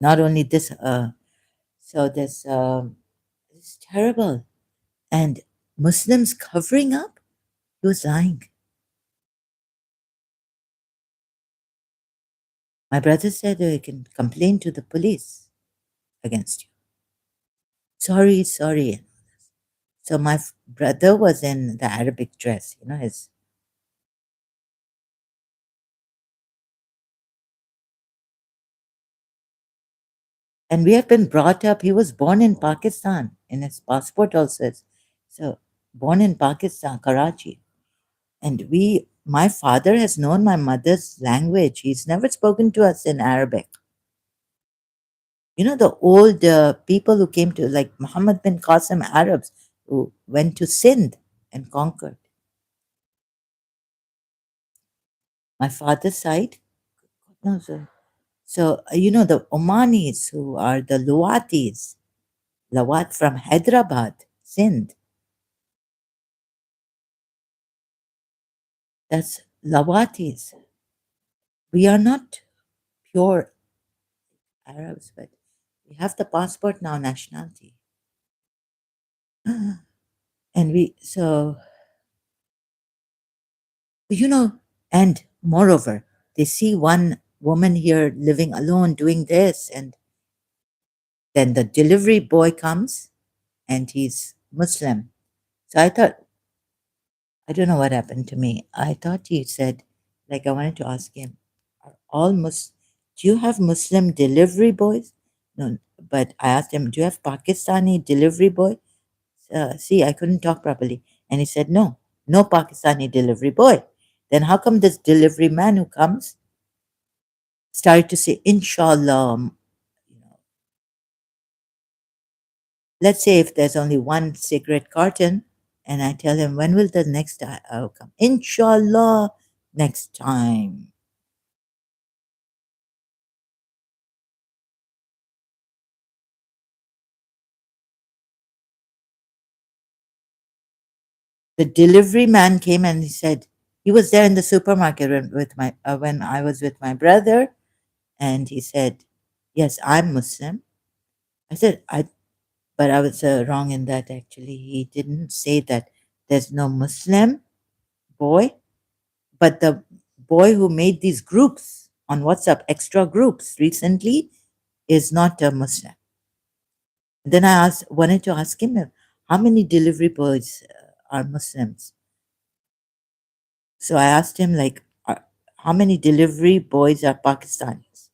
[SPEAKER 1] Not only this, so this it's terrible, and Muslims covering up. He was lying. My brother said he can complain to the police. against you. Sorry, sorry. So my brother was in the Arabic dress, his. And we have been brought up. He was born in Pakistan. In his passport also is so born in Pakistan, Karachi. And my father has known my mother's language. He's never spoken to us in Arabic. The old people who came to, like Muhammad bin Qasim Arabs, who went to Sindh and conquered. My father's side, no, sir. So, the Omanis, who are the Luwatis, Lawat from Hyderabad, Sindh, that's Lawatis. We are not pure Arabs, but we have the passport now, nationality. And you know, and moreover, they see one woman here living alone doing this, and then the delivery boy comes and he's Muslim. So I thought, I don't know what happened to me. I thought he said, like, I wanted to ask him, are all do you have Muslim delivery boys? No, but I asked him, do you have Pakistani delivery boy? See, I couldn't talk properly. And he said, no, no Pakistani delivery boy. Then how come this delivery man who comes started to say, Inshallah, you know, let's say if there's only one cigarette carton, and I tell him, when will the next come? Inshallah, next time. The delivery man came and he said, he was there in the supermarket when I was with my brother, and he said, yes, I'm Muslim. I said, but I was wrong in that actually. He didn't say that there's no Muslim boy, but the boy who made these groups on WhatsApp, extra groups recently, is not a Muslim. Then wanted to ask him how many delivery boys are Muslims. So I asked him like, how many delivery boys are Pakistanis?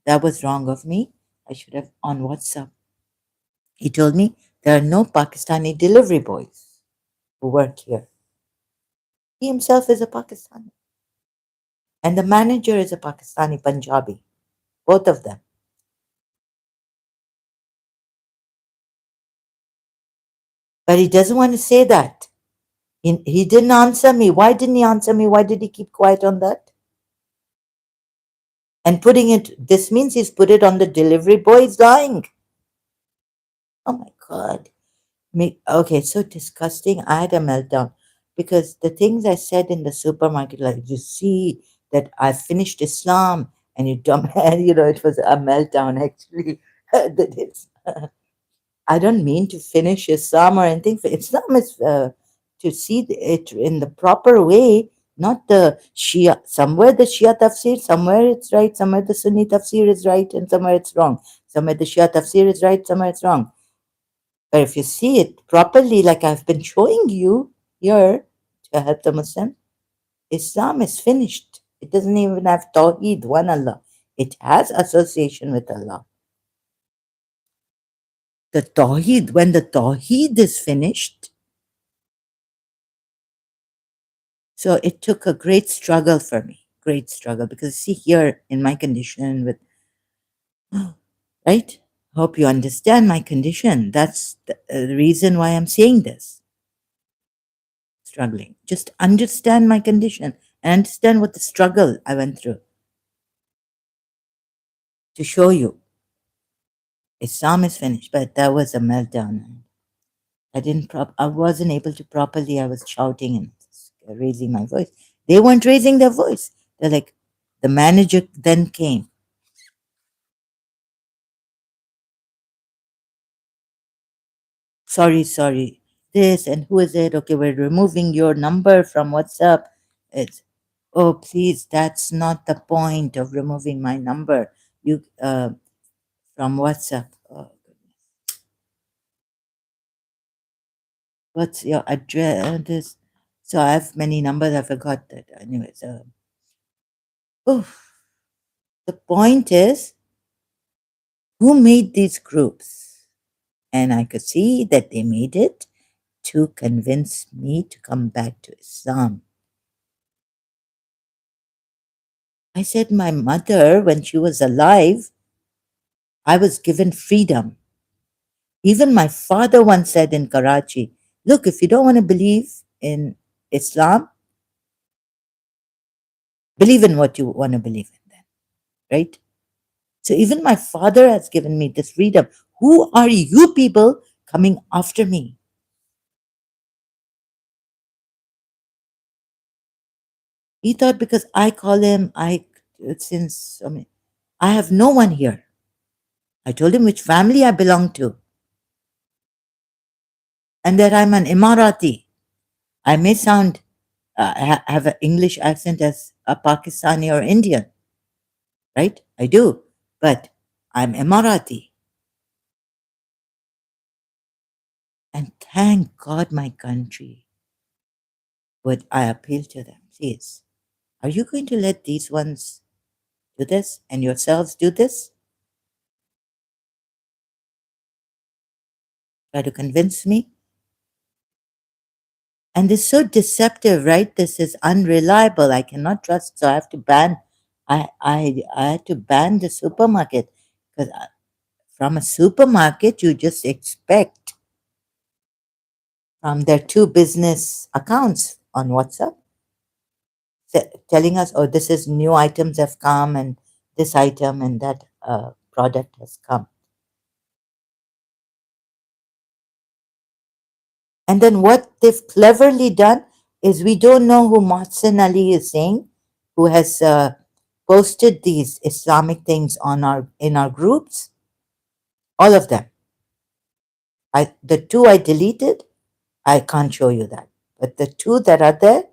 [SPEAKER 1] That was wrong of me. I should have on WhatsApp. He told me there are no Pakistani delivery boys who work here. He himself is a Pakistani. And the manager is a Pakistani Punjabi, both of them. But he doesn't want to say that. He didn't answer me. Why didn't he answer me? Why did he keep quiet on that? And this means he's put it on the delivery boy. He's lying. Oh my God. Okay, so disgusting. I had a meltdown because the things I said in the supermarket, like, you see that I finished Islam and you dumb, it was a meltdown actually. That is. I don't mean to finish Islam or anything. Islam is to see it in the proper way, not the Shia. Somewhere the Shia tafsir, somewhere it's right, somewhere the Sunni tafsir is right, and somewhere it's wrong. Somewhere the Shia tafsir is right, somewhere it's wrong. But if you see it properly, like I've been showing you here to help the Muslim, Islam is finished. It doesn't even have Tawheed, one Allah. It has association with Allah. The Tawheed, when the Tawheed is finished, so it took a great struggle for me, great struggle, because see here in my condition with, right? Hope you understand my condition. That's the reason why I'm saying this. Struggling. Just understand my condition and understand what the struggle I went through to show you. Islam is finished, but that was a meltdown. I wasn't able to properly, I was shouting and raising my voice. They weren't raising their voice. They're like, the manager then came. Sorry, this, and who is it? Okay, we're removing your number from WhatsApp. It's, oh, please, that's not the point of removing my number. You, from WhatsApp. What's your address? So I have many numbers. I forgot that. Anyways, oof. The point is, who made these groups? And I could see that they made it to convince me to come back to Islam. I said, my mother, when she was alive, I was given freedom. Even my father once said in Karachi, look, if you don't want to believe in Islam, believe in what you want to believe in then, right? So even my father has given me this freedom. Who are you people coming after me? He thought because I call him, since, I mean, I have no one here. I told him which family I belong to and that I'm an Emirati. I may sound, have an English accent as a Pakistani or Indian, right? I do. But I'm Emirati. And thank God my country would I appeal to them. Please, are you going to let these ones do this and yourselves do this? Try to convince me? And it's so deceptive, right? This is unreliable. I cannot trust. So I have to ban. I had to ban the supermarket because from a supermarket you just expect from their two business accounts on WhatsApp telling us, oh, this is new items have come and this item and that product has come. And then what they've cleverly done is we don't know who Mohsen Ali is saying, who has posted these Islamic things on our in our groups. All of them. The two I deleted, I can't show you that. But the two that are there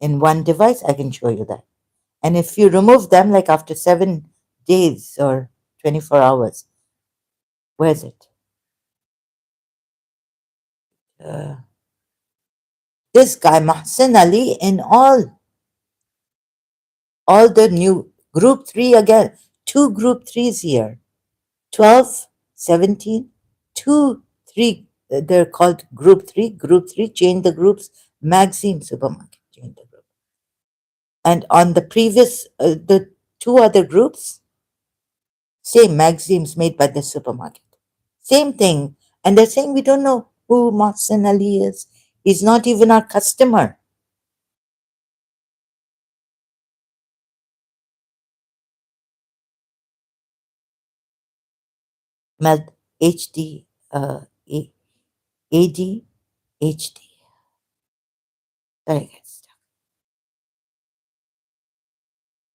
[SPEAKER 1] in one device, I can show you that. And if you remove them, like after 7 days or 24 hours, where is it? Uh, this guy Mohsen Ali in all the new group three again, two group threes here, 12, 17, two, three. They're called group three. Group three, change the groups. Maxim supermarket, change the group. And on the previous, the two other groups, same maxims made by the supermarket. Same thing. And they're saying we don't know who Mohsen Ali is. He's not even our customer. Med HD, A- AD, HD. Sorry, guys.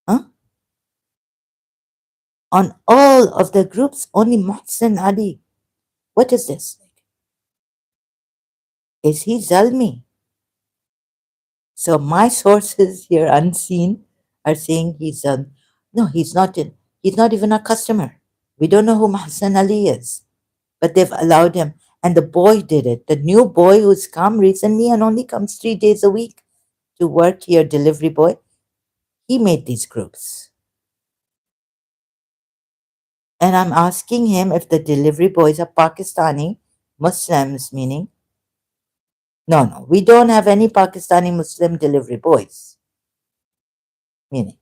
[SPEAKER 1] Huh? On all of the groups, only Mohsen Ali. What is this? Is he Zalmi? So my sources here unseen are saying he's no, he's not in, he's not even a customer. We don't know who Mohsen Ali is, but they've allowed him. And the boy did it. The new boy who's come recently and only comes 3 days a week to work here, delivery boy, he made these groups. And I'm asking him if the delivery boys are Pakistani Muslims, meaning, no, no, we don't have any Pakistani Muslim delivery boys, meaning.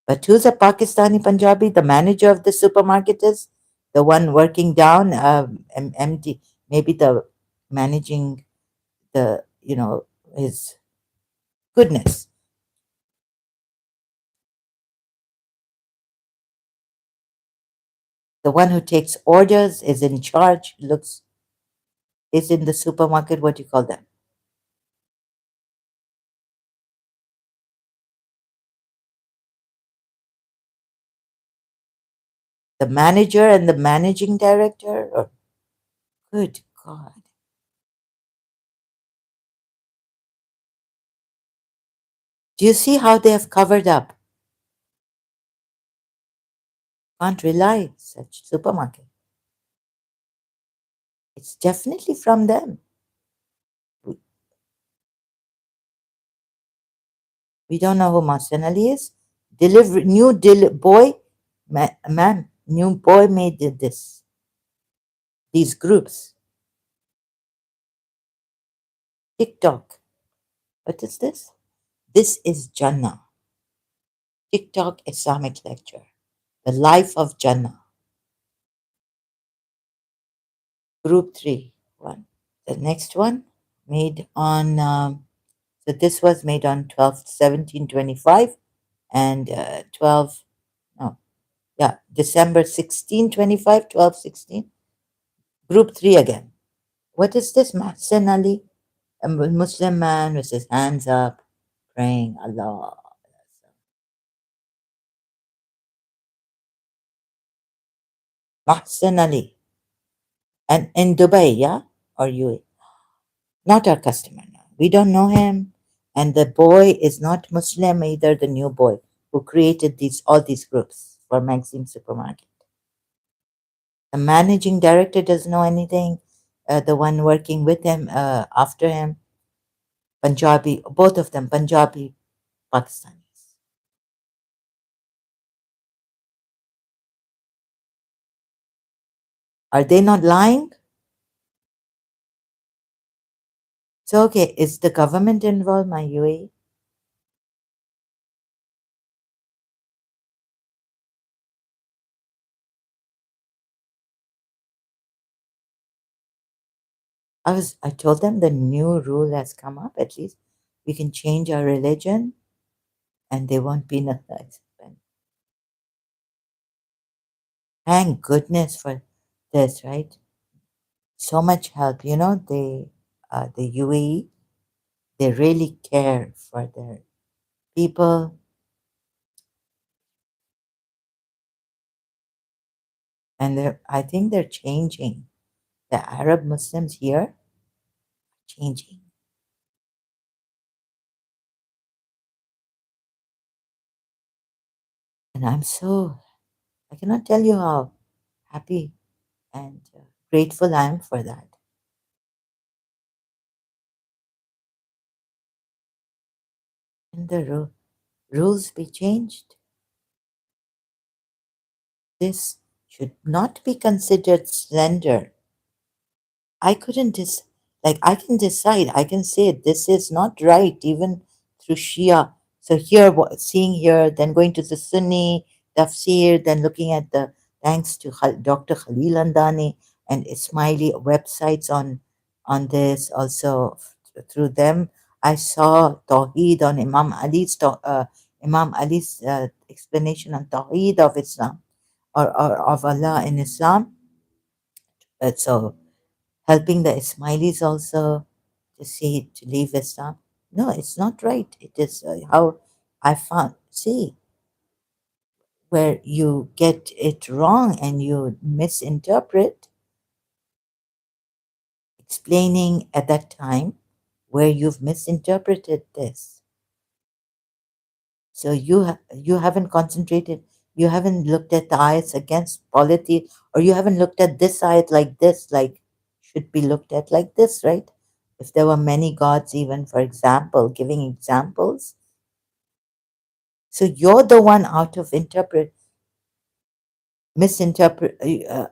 [SPEAKER 1] But who's a Pakistani Punjabi? The manager of the supermarket is the one working down, MD, maybe the managing the, his goodness. The one who takes orders is in charge, is in the supermarket. What do you call them? The manager and the managing director? Or, good God. Do you see how they have covered up? Can't rely such supermarket. It's definitely from them. We, we don't know who Mohsen Ali is. Boy, ma'am, new boy made this, these groups. TikTok. What is this? This is Jannah. TikTok Islamic lecture. The life of Jannah. Group 3. One. The next one made on, so this was made on 12 1725 and 12, no, yeah, December 16 25, 12 16. Group 3 again. What is this? Mahsen Ali, a Muslim man with his hands up, praying Allah. Mahsen Ali. And in Dubai, yeah? Or UAE? Not our customer now. We don't know him. And the boy is not Muslim either, the new boy who created all these groups for Maxim Supermarket. The managing director doesn't know anything. The one working with him, after him, Punjabi, both of them, Punjabi, Pakistanis. Are they not lying? So, okay, is the government involved, my UAE? I told them the new rule has come up. At least we can change our religion and they won't penalize. Thank goodness for this, right? So much help. The UAE, they really care for their people, and I think they're changing. The Arab Muslims here are changing, and I cannot tell you how happy and grateful I am for that. And the rules be changed. This should not be considered slender. I couldn't like I can decide. I can say this is not right, even through Shia. So here, seeing here, then going to the Sunni tafsir, then looking at the thanks to Dr. Khalil Andani and Ismaili websites on this. Also through them, I saw Tawheed on Imam Ali's explanation on Tawheed of Islam, or of Allah in Islam. So helping the Ismailis also to see to leave Islam. No, it's not right. It is how I found. See, where you get it wrong and you misinterpret, explaining at that time where you've misinterpreted this. So you haven't concentrated. You haven't looked at the ayats against polity, or you haven't looked at this ayat like this, like should be looked at like this, right? If there were many gods, even for example, giving examples. So you're the one out of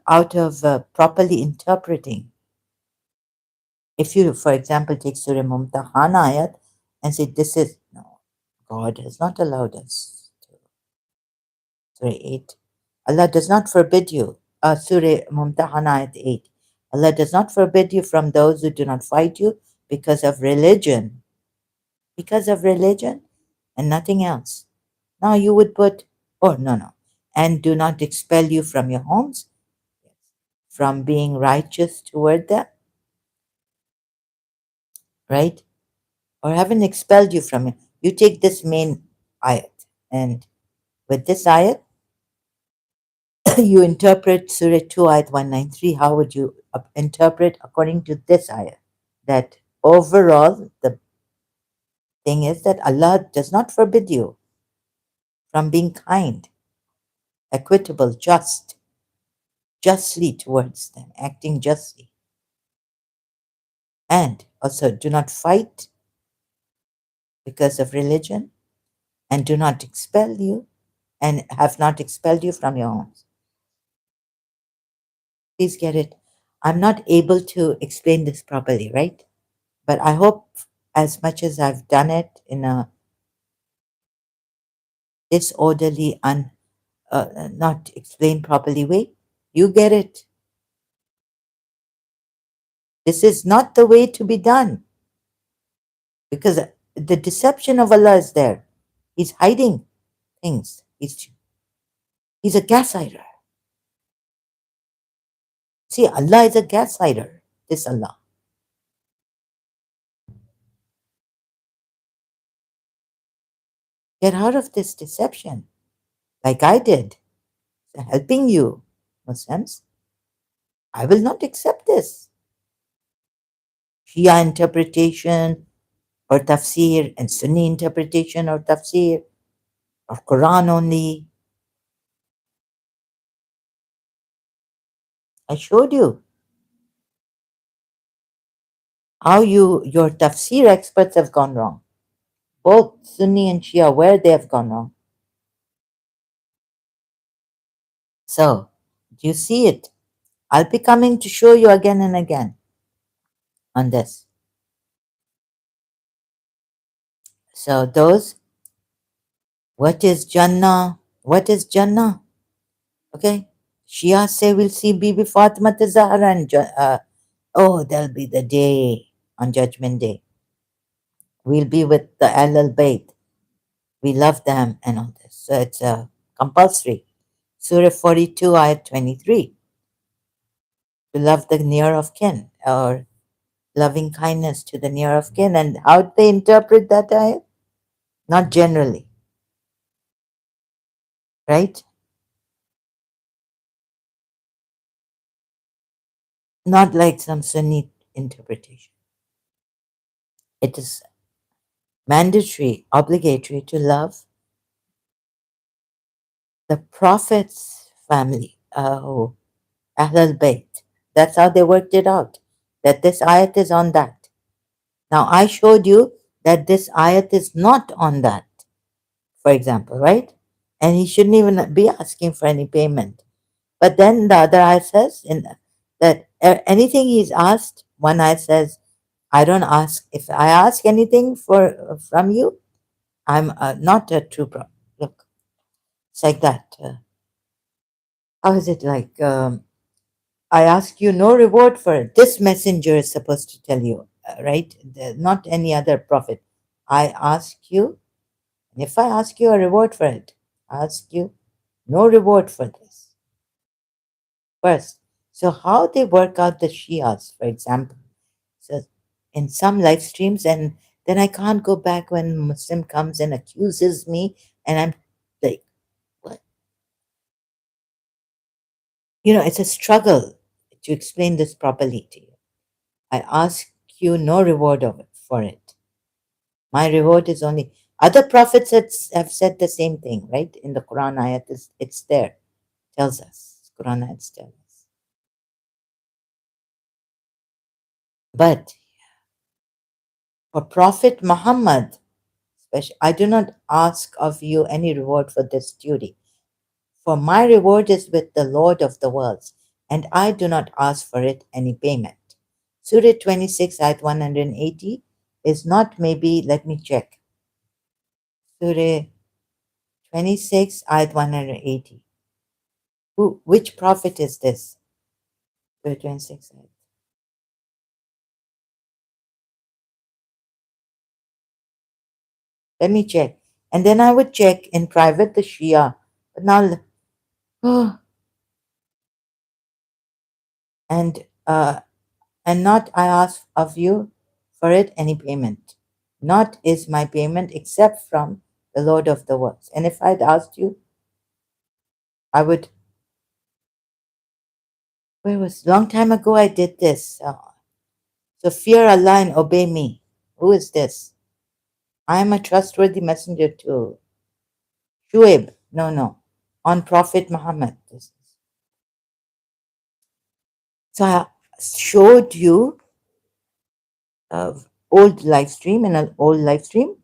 [SPEAKER 1] out of properly interpreting. If you, for example, take Surah Mumtahana ayat and say this is no, God has not allowed us to. Surah 8. Allah does not forbid you. Surah Mumtahana ayat 8. Allah does not forbid you from those who do not fight you because of religion. Because of religion and nothing else. Now you would put, oh, no, no. And do not expel you from your homes, from being righteous toward them, right? Or haven't expelled you from it. You take this main ayat, and with this ayat, you interpret Surah 2, ayat 193. How would you interpret according to this ayat? That overall, the thing is that Allah does not forbid you from being kind, equitable, justly towards them, acting justly. And also, do not fight because of religion, and do not expel you, and have not expelled you from your homes. Please get it. I'm not able to explain this properly, right? But I hope, as much as I've done it in a disorderly, not explained properly way, you get it. This is not the way to be done, because the deception of Allah is there. He's hiding things. He's a gaslighter. See, Allah is a gaslighter. This Allah. Get out of this deception, like I did, helping you, Muslims. I will not accept this. Shia interpretation or tafsir, and Sunni interpretation or tafsir, or Quran only. I showed you how your tafsir experts have gone wrong. Both Sunni and Shia, where they have gone wrong. So, do you see it? I'll be coming to show you again and again on this. So, those, what is Jannah? What is Jannah? Okay. Shia say we'll see Bibi Fatima Zahra, and oh, there'll be the day on Judgment Day. We'll be with the Ahlul Bayt. We love them and all this. So it's compulsory. Surah 42, ayat 23. To love the near of kin, or loving kindness to the near of kin. And how do they interpret that ayat? Not generally, right? Not like some Sunni interpretation. It is mandatory, obligatory to love the Prophet's family, Ahlul Bayt. That's how they worked it out, that this ayat is on that. Now, I showed you that this ayat is not on that, for example, right? And he shouldn't even be asking for any payment. But then the other ayat says that anything he's asked, one ayat says, I don't ask. If I ask anything from you, I'm not a true prophet. Look, it's like that. How is it like? I ask you no reward for it. This messenger is supposed to tell you, right? Not any other prophet. I ask you, and if I ask you a reward for it, I ask you no reward for this. First, so how they work out the Shias, for example. So in some live streams, and then I can't go back when Muslim comes and accuses me, and I'm like, what? It's a struggle to explain this properly to you. I ask you no reward for it. My reward is only. Other prophets have said the same thing, right? In the Quran ayat, it's there, tells us. Quran ayats tell us. But for Prophet Muhammad, I do not ask of you any reward for this duty. For my reward is with the Lord of the worlds, and I do not ask for it any payment. Surah 26, ayat 180 is not, maybe, let me check. Surah 26, ayat 180. Which prophet is this? Surah 26, ayat. Let me check. And then I would check in private the Shia. But now, oh, and not I ask of you for it any payment. Not is my payment except from the Lord of the worlds. And if I'd asked you, I would. Where was long time ago I did this? So fear Allah and obey me. Who is this? I am a trustworthy messenger too. Shuaib. No, no. On Prophet Muhammad. So I showed you old live stream, in an old live stream,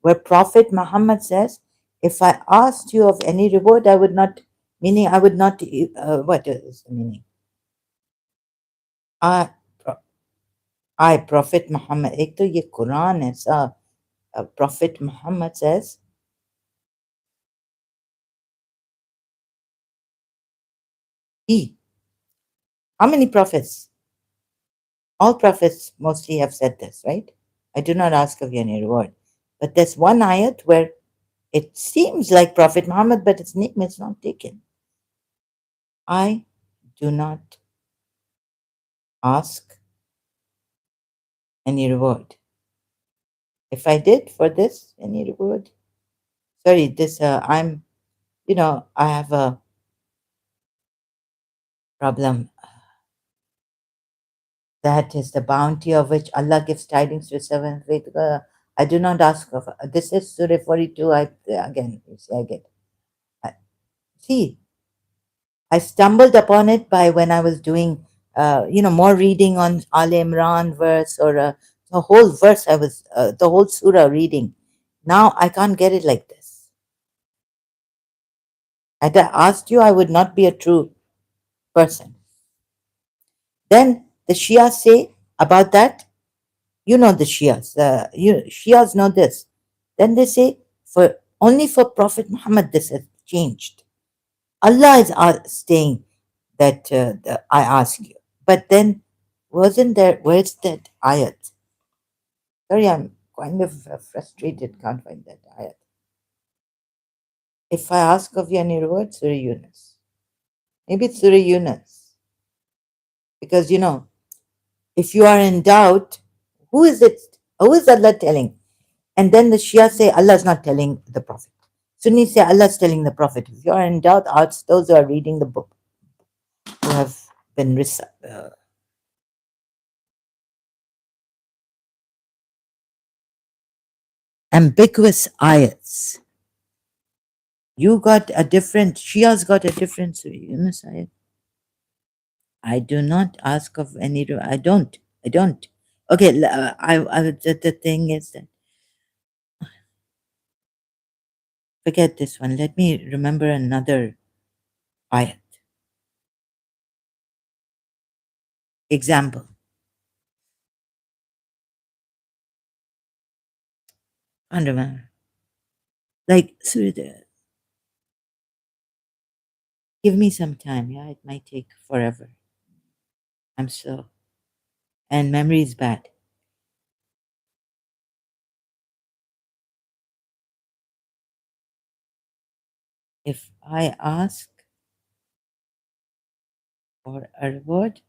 [SPEAKER 1] where Prophet Muhammad says, if I asked you of any reward, I would not, meaning I would not, what is the meaning? I, I, Prophet Muhammad, एक तो ये कुरान ऐसा, Prophet Muhammad says, he, how many prophets? All prophets mostly have said this, right? I do not ask of you any reward. But there's one ayat where it seems like Prophet Muhammad, but his name is not taken. I do not ask any reward. If I did for this, any reward? Sorry, this, I have a problem. That is the bounty of which Allah gives tidings to his servant faith. I do not ask of. This is Surah 42. Again, you see, I, see, I stumbled upon it by when I was doing, more reading on Al Imran verse or the whole verse. The whole surah reading. Now I can't get it like this. Had I asked you, I would not be a true person. Then the Shia say about that, you know the Shias, Shias know this. Then they say, for only for Prophet Muhammad this has changed. Allah is saying that I ask you. But then, wasn't there, where's that ayat? Sorry, I'm kind of frustrated, can't find that ayat. If I ask of you any reward, Surah Yunus. Maybe it's Surah Yunus. Because, if you are in doubt, who is it? Who is Allah telling? And then the Shia say Allah is not telling the Prophet. Sunnis say Allah is telling the Prophet. If you are in doubt, ask those who are reading the book, who have been ambiguous ayats. You got a different, Shia's got a different Surah Yunus ayat. I do not ask of any, I don't. I don't. Okay, the thing is that, forget this one. Let me remember another ayat. Example. Can't remember. Like, Surah, give me some time. Yeah, it might take forever. I'm slow. And memory is bad. If I ask for a reward,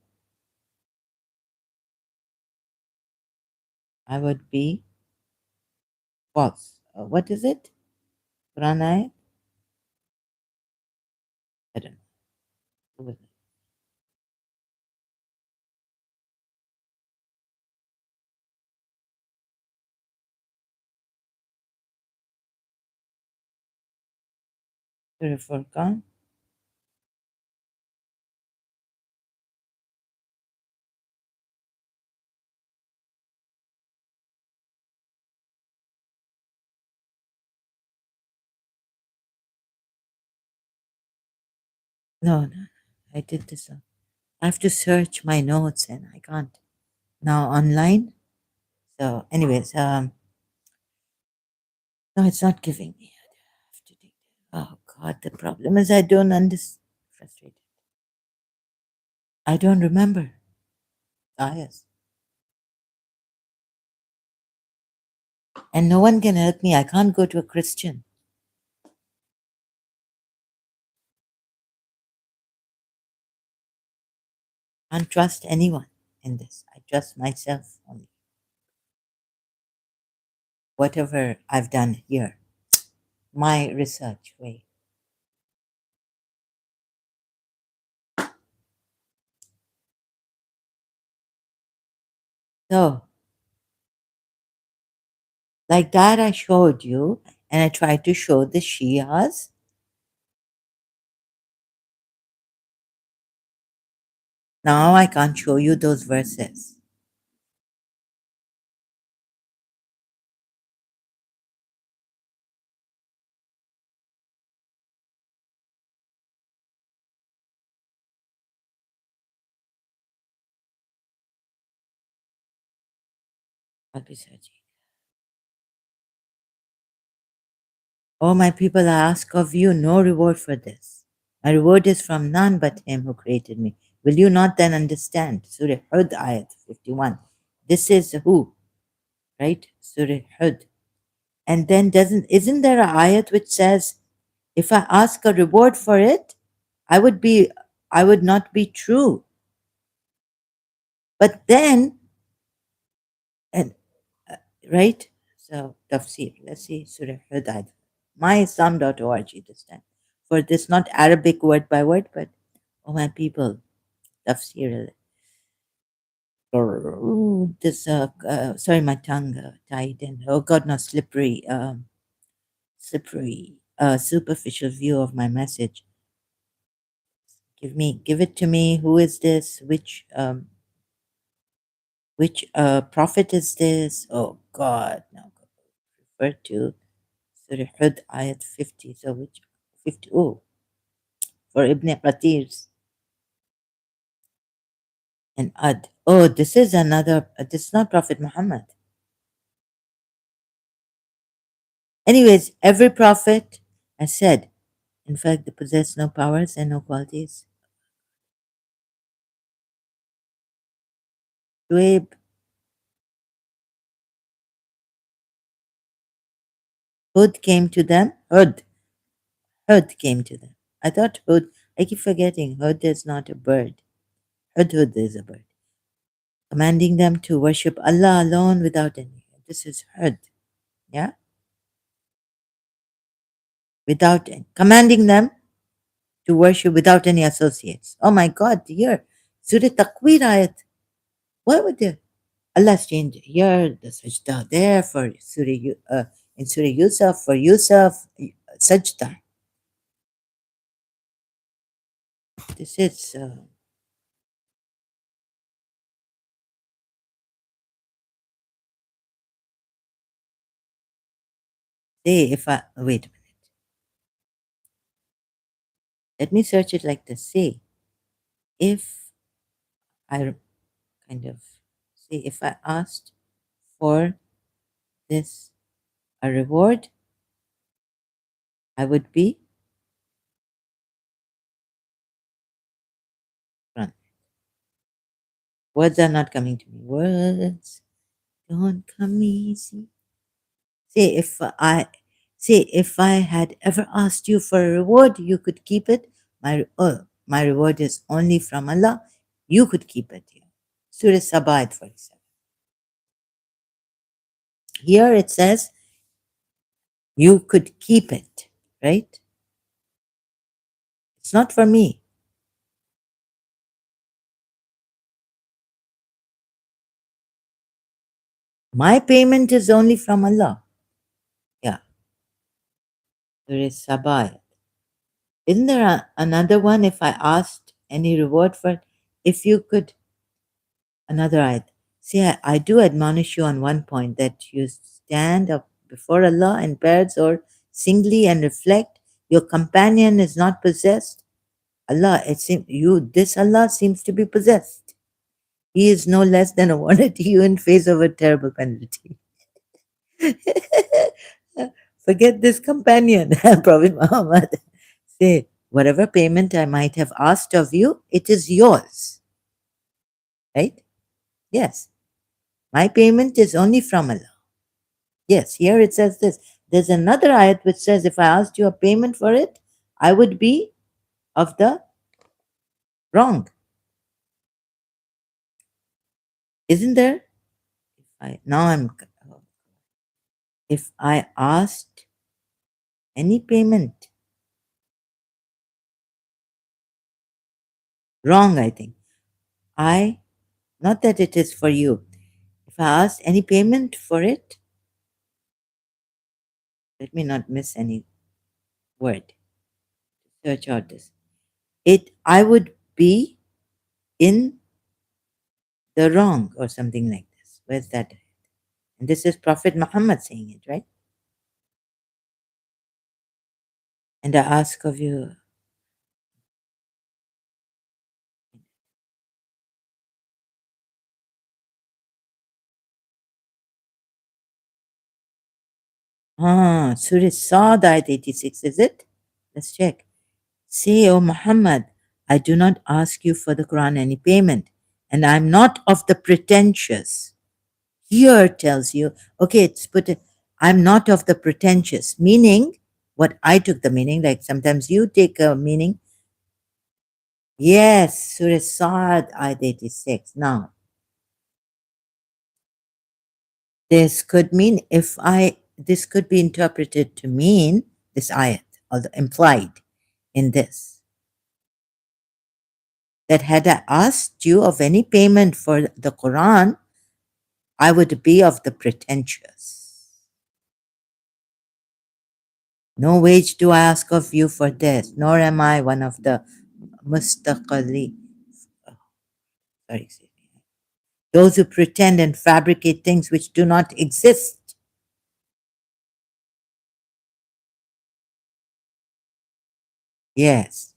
[SPEAKER 1] I would be false. What is it? Quran ayat? I don't know. What was it? Surah Furqan? No, no. I did this. I have to search my notes and I can't now online. So, anyways, no, it's not giving me. I have to take. Oh God, the problem is I don't understand. Frustrated. I don't remember. Ah, yes. And no one can help me. I can't go to a Christian. I can't trust anyone in this. I trust myself only. Whatever I've done here, my research way. So, like that, I showed you, and I tried to show the Shias. Now I can't show you those verses. I'll be searching. O my people, I ask of you no reward for this. My reward is from none but him who created me. Will you not then understand? Surah Hud, ayat 51. This is who, right? Surah Hud. And then isn't there a ayat which says, if I ask a reward for it, I would be, I would not be true. But then, and right? So, tafsir. Let's see Surah Hud, ayat. myislam.org this time. For this, not Arabic word by word, but, oh my people, tafsir. This, sorry, my tongue tied in. Oh God, no, slippery, superficial view of my message. Give it to me. Who is this? Which prophet is this? Oh God, no. Refer to Surah Hud, ayat 50. So which 50? Oh, for Ibn Qatir's and Ad. Oh, this is another. This is not Prophet Muhammad. Anyways, every prophet has said, in fact, they possess no powers and no qualities. Shuaib, Hud came to them. Hud came to them. I thought Hud, I keep forgetting, Hud is not a bird. Hud is a bird. Commanding them to worship Allah alone without any. This is Hud. Yeah? Without any. Commanding them to worship without any associates. Oh my God, here. Surah Takwir ayat. Why would they? Allah's changed here, the sajda there for in Surah Yusuf, for Yusuf, sajda. This is, say if I, wait a minute. Let me search it like this. Say, if I kind of, say, if I asked for this, a reward, I would be run. Words are not coming to me. Words don't come easy. Say if I had ever asked you for a reward, you could keep it. My reward is only from Allah. You could keep it. Yeah. Surah Sabat, for example. Here it says you could keep it, right? It's not for me. My payment is only from Allah. Yeah. Surah Sabat. Isn't there another one? If I asked any reward for it, if you could, another ayat. See, I do admonish you on one point that you stand up before Allah in pairs or singly and reflect. Your companion is not possessed. Allah, it seems this Allah seems to be possessed. He is no less than a warner to you in face of a terrible penalty. Forget this companion, Prophet Muhammad. Say, whatever payment I might have asked of you, it is yours. Right? Yes. My payment is only from Allah. Yes, here it says this. There's another ayat which says, if I asked you a payment for it, I would be of the wrong. Isn't there? Now I'm, if I asked any payment, wrong, I think. Not that it is for you. If I asked any payment for it, let me not miss any word. Search out this. I would be in the wrong or something like this. Where's that? And this is Prophet Muhammad saying it, right? And I ask of you, Surah Sad, ayat 86, is it? Let's check. Say, O Muhammad, I do not ask you for the Quran any payment, and I'm not of the pretentious. Here tells you, okay, it's put it, I'm not of the pretentious, meaning what I took the meaning, like sometimes you take a meaning. Yes, Surah Sad, ayat 86. Now, this could be interpreted to mean this ayat, or implied in this, that had I asked you of any payment for the Quran, I would be of the pretentious. No wage do I ask of you for this, nor am I one of the mustaqali, sorry, excuse me, those who pretend and fabricate things which do not exist. Yes.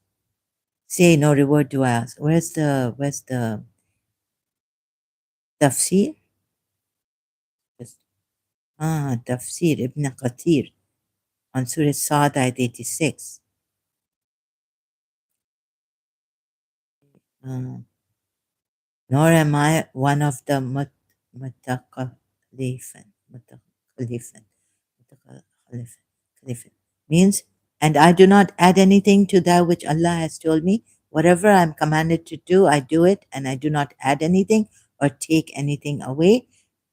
[SPEAKER 1] Say no reward do I ask. Where's the tafsir? Tafsir Ibn Qatir on Surah Sad ayat 86. Uh, Nor am I one of the mutakallifin. Mutakallifin. Mutakallifin. Means, and I do not add anything to that which Allah has told me. Whatever I am commanded to do, I do it, and I do not add anything or take anything away.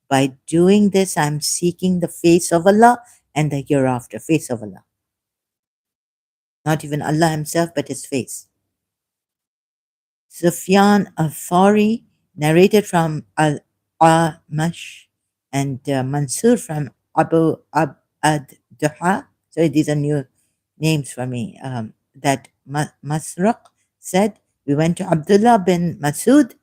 [SPEAKER 1] By doing this, I am seeking the face of Allah and the hereafter, face of Allah. Not even Allah Himself, but His face. Sufyan al-Thawri narrated from Al-Amash and Mansur from Abu ad-Duha. Sorry, these are new names for me. That Masruq said, we went to Abdullah bin Masud.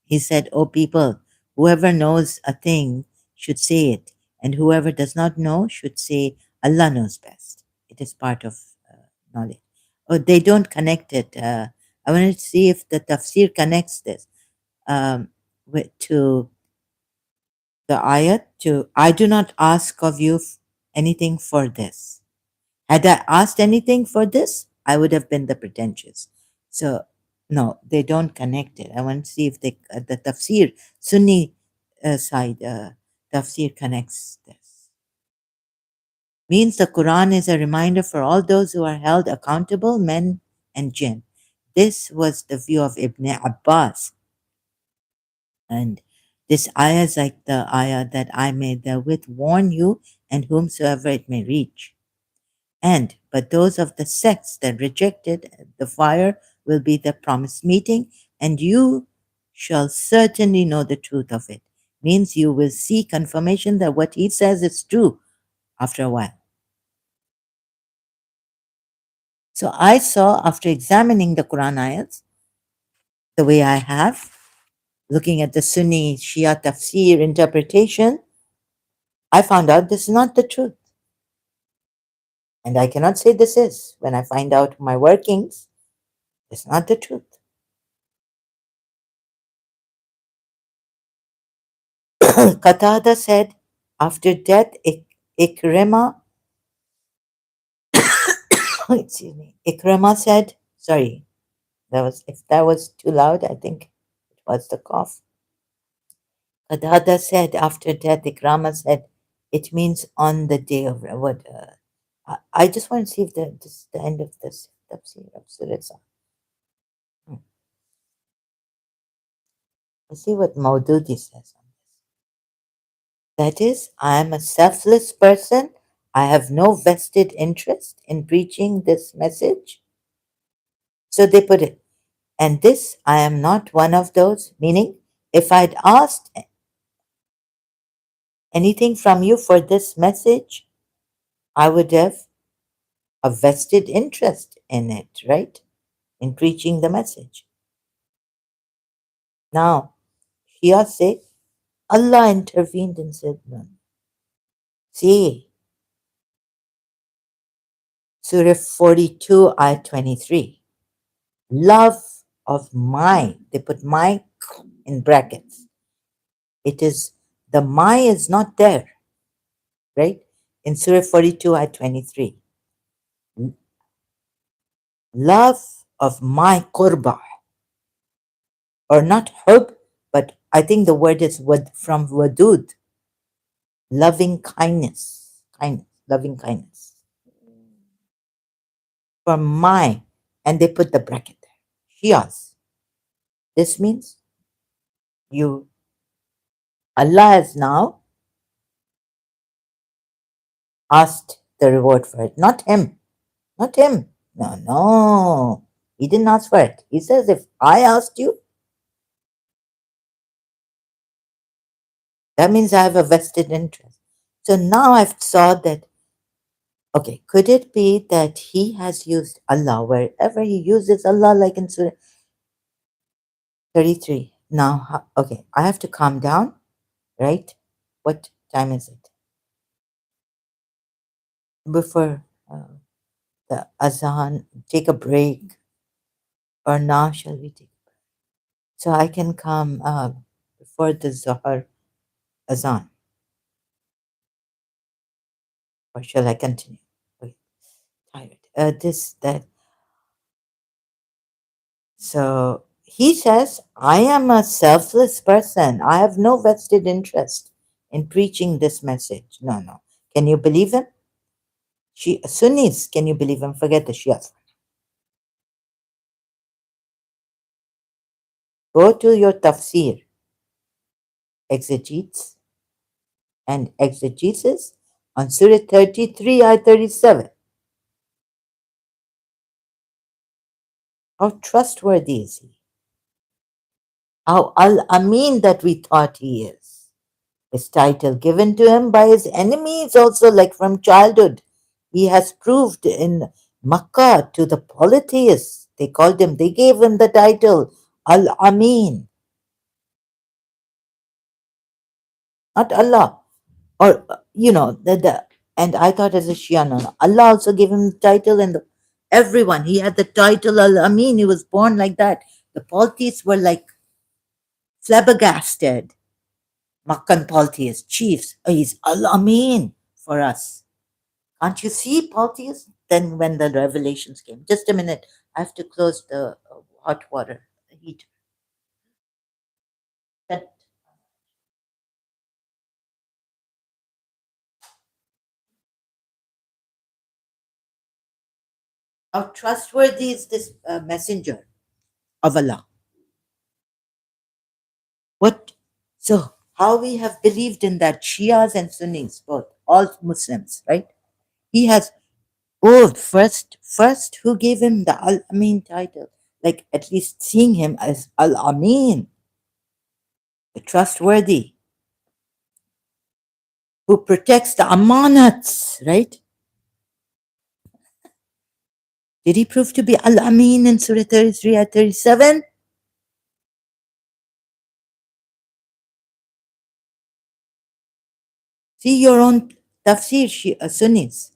[SPEAKER 1] He said, O people, whoever knows a thing should say it, and whoever does not know should say, Allah knows best. It is part of knowledge. Oh, they don't connect it. I wanted to see if the tafsir connects this to the ayat, to I do not ask of you anything for this. Had I asked anything for this, I would have been the pretentious. So, no, they don't connect it. I want to see if the tafsir, Sunni side, tafsir connects this. Means the Quran is a reminder for all those who are held accountable, men and jinn. This was the view of Ibn Abbas. And this ayah is like the ayah that I may therewith warn you and whomsoever it may reach. But those of the sects that rejected the fire will be the promised meeting, and you shall certainly know the truth of it. Means you will see confirmation that what he says is true after a while. So I saw, after examining the Quran ayats, the way I have, looking at the Sunni Shia tafsir interpretation, I found out this is not the truth. And I cannot say this is. When I find out my workings, it's not the truth. Qatada said, after death, Ikrima, excuse me, Ikrima said, sorry, if that was too loud, I think it was the cough. Qatada said, after death, Ikrama said, it means on the day of what? I just want to see if this is the end of this tafsir of Surah. Let's see what Maududi says on this. That is, I am a selfless person. I have no vested interest in preaching this message. So they put it, and this, I am not one of those, meaning, if I'd asked anything from you for this message, I would have a vested interest in it, right? In preaching the message. Now, Shia say, Allah intervened and said, no. See, Surah 42, ayat 23. Love of my, they put my in brackets. It is, the my is not there. right? In Surah 42, ayat 23. Love of my qurba, or not hub, but I think the word is from wadud, loving kindness, kindness, loving kindness. For my, and they put the bracket there, Shias. This means you, Allah has now asked the reward for it, not him, not him. No, no, he didn't ask for it. He says, if I asked you, that means I have a vested interest. So now I've saw that, okay, could it be that he has used Allah wherever he uses Allah, like in Surah 33? Now, okay, I have to calm down, right? What time is it? Before the Azan, take a break, or now shall we take? So I can come before the Zohar Azan, or shall I continue? Wait, tired. That. So he says, I am a selfless person. I have no vested interest in preaching this message. No, no. Can you believe him? Sunnis, can you believe him? Forget the Shias. Go to your tafsir, exegetes, and exegesis on Surah 33, ayah 37. How trustworthy is he? How al-Amin that we thought he is. His title given to him by his enemies also, like from childhood. He has proved in Makkah to the polytheists. They called him, they gave him the title Al-Amin, not Allah. Or, and I thought as a Shia, no, no. Allah also gave him the title, and everyone, he had the title Al-Amin. He was born like that. The polytheists were like flabbergasted. Makkan polytheists, chiefs, he's Al-Amin for us. Can't you see, Polytheus? Then when the revelations came, just a minute, I have to close the hot water, the heat. How trustworthy is this messenger of Allah? What? So, how we have believed in that, Shias and Sunnis, both, all Muslims, right? He has, oh, first, who gave him the Al Amin title? Like, at least seeing him as Al Amin, the trustworthy, who protects the amanats, right? Did he prove to be Al Amin in Surah 33 at 37? See your own tafsir, Sunnis.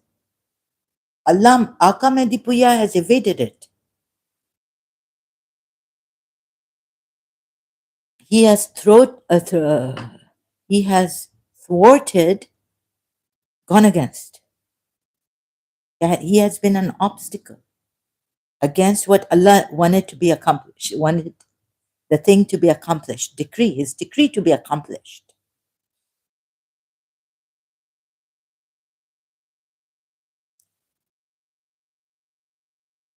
[SPEAKER 1] Allah, Aka Medipuya has evaded it. He has he has thwarted, gone against. He has been an obstacle against what Allah wanted to be accomplished, wanted the thing to be accomplished, his decree to be accomplished.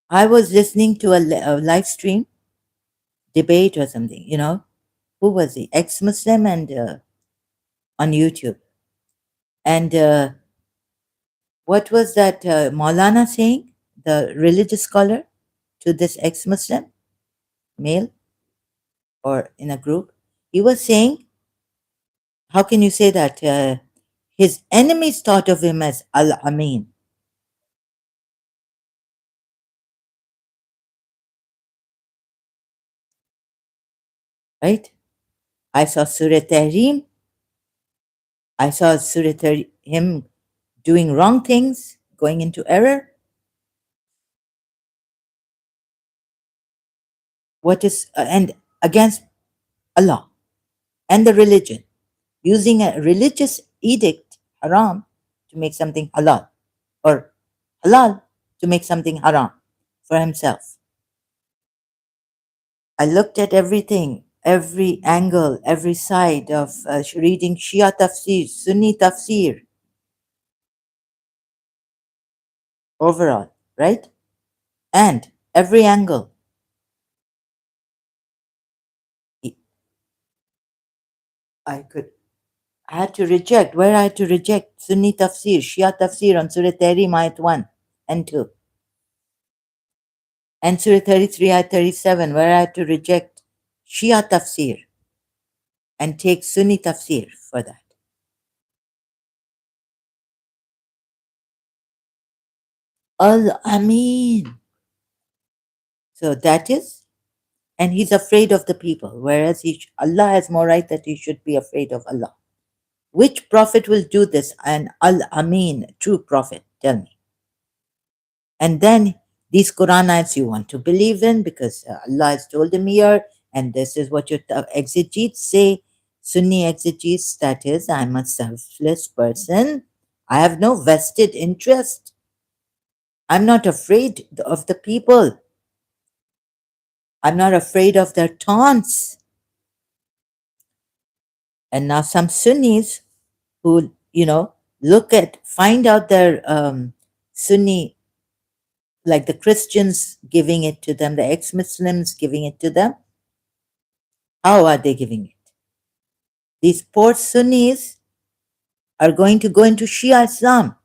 [SPEAKER 1] I was listening to a live stream debate or something, who was he? Ex-Muslim, and on YouTube. And what was that Maulana saying, the religious scholar, to this ex-Muslim male, or in a group? He was saying, how can you say that? His enemies thought of him as Al-Amin. Right? I saw Surah Tahrim. I saw him doing wrong things, going into error. What is, and against Allah and the religion, using a religious edict, haram, to make something halal, or halal to make something haram for himself. I looked at everything, every angle, every side of reading Shia tafsir, Sunni tafsir, overall, right? And every angle. I could, I had to reject, where I had to reject Sunni tafsir, Shia tafsir on Surah Tahrim, ayat 1 and 2, and Surah 33, ayat 37, where I had to reject Shia tafsir and take Sunni tafsir for that. Al Amin. So that is, and he's afraid of the people, whereas Allah has more right that he should be afraid of Allah. Which prophet will do this? An Al Amin, true prophet, tell me. And then these Quran ayats you want to believe in because Allah has told him here, and this is what your exegetes say, Sunni exegetes, that is, I'm a selfless person. I have no vested interest. I'm not afraid of the people. I'm not afraid of their taunts. And now some Sunnis who, find out their Sunni, like the Christians giving it to them, the ex-Muslims giving it to them. How are they giving it? These poor Sunnis are going to go into Shia Islam,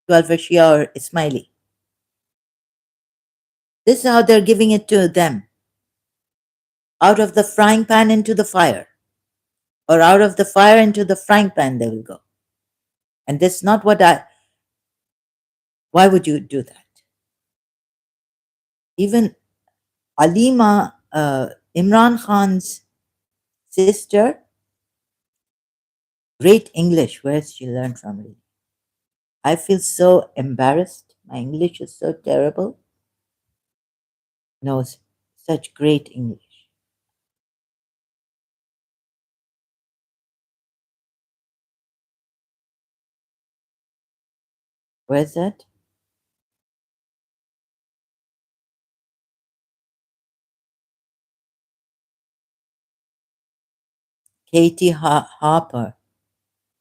[SPEAKER 1] 12 Shia or Ismaili. This is how they're giving it to them. Out of the frying pan into the fire, or out of the fire into the frying pan they will go. And this is not why would you do that? Even Alima, Imran Khan's sister, great English. Where's she learned from? Really? I feel so embarrassed. My English is so terrible. Knows such great English. Where's that? Katie Harper.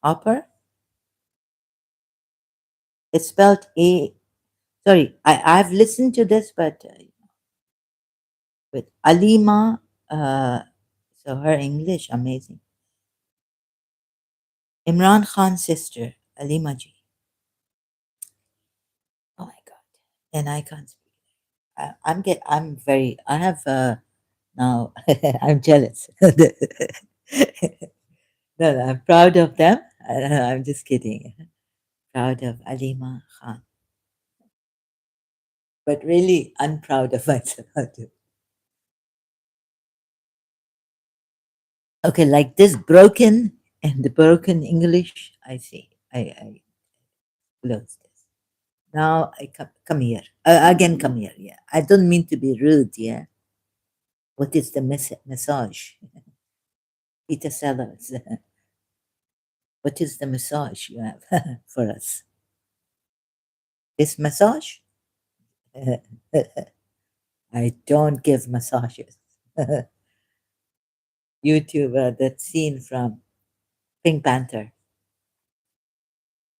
[SPEAKER 1] Harper? It's spelled A. Sorry, I've listened to this, but with Alima, so her English, amazing. Imran Khan's sister, Alima ji. Oh my God. And I can't speak. I have, now, I'm jealous. No, I'm proud of them. I'm just kidding. Proud of Alima Khan. But really unproud of myself. Okay, like this broken and the broken English, I see. I close this. Now I come here. Again, come here. Yeah. I don't mean to be rude. Yeah. What is the massage? Peter Sellers. What is the massage you have for us? This massage? I don't give massages. YouTuber, that scene from Pink Panther.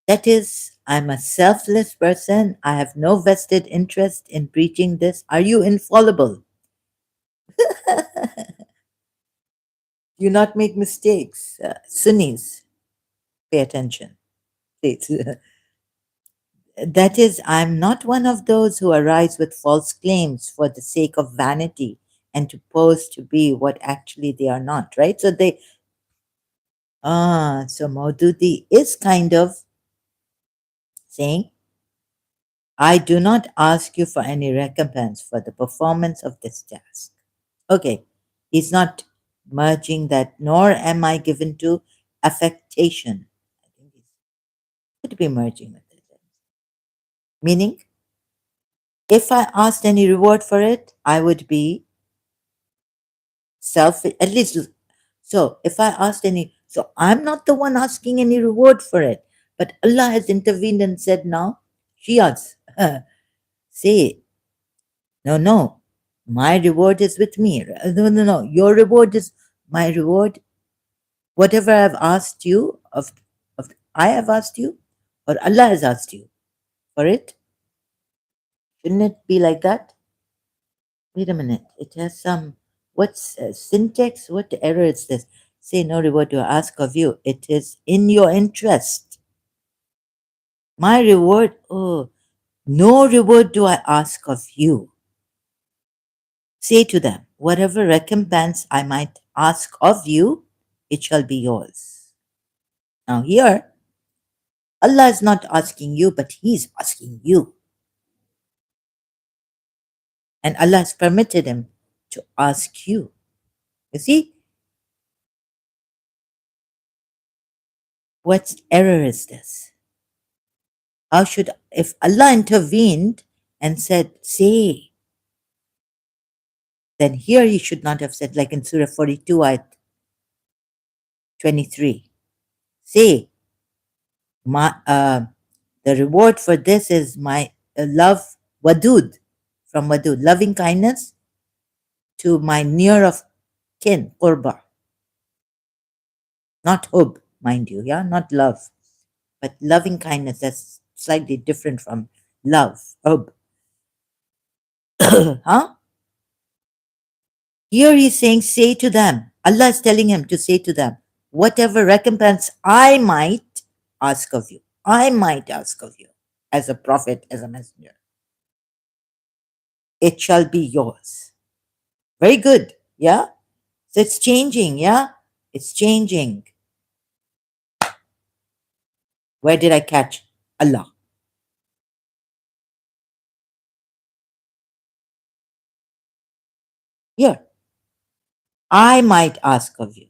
[SPEAKER 1] That is, I'm a selfless person. I have no vested interest in preaching this. Are you infallible? Do not make mistakes. Sunnis, pay attention, please. That is, I'm not one of those who arise with false claims for the sake of vanity and to pose to be what actually they are not, right? So Maududi is kind of saying, I do not ask you for any recompense for the performance of this task. Okay, he's not merging that, nor am I given to affectation. I think he could be merging with it. Meaning, if I asked any reward for it, I would be selfish, at least. So if I asked any, So I'm not the one asking any reward for it. But Allah has intervened and said, now, Shias, say, no, no, my reward is with me. No, no, no, your reward is my reward. Whatever I've asked you, of I have asked you, or Allah has asked you for it, shouldn't it be like that? Wait a minute. It has some, what's syntax? What error is this? Say no reward to ask of you. It is in your interest. My reward, oh, no reward do I ask of you. Say to them, whatever recompense I might ask of you, it shall be yours. Now, here, Allah is not asking you, but He is asking you. And Allah has permitted Him to ask you. You see, what error is this? How should, if Allah intervened and said, say, then here He should not have said, like in Surah 42, ayat 23, say, my, the reward for this is my love, wadud, from wadud, loving kindness to my near of kin, qurba. Not hub, mind you, yeah, not love, but loving kindness. That's slightly different from love, hub. Huh? Here he's saying, say to them. Allah is telling him to say to them, whatever recompense I might ask of you, I might ask of you as a prophet, as a messenger, it shall be yours. Very good. Yeah. So it's changing. Yeah. It's changing. Where did I catch Allah? Here. I might ask of you.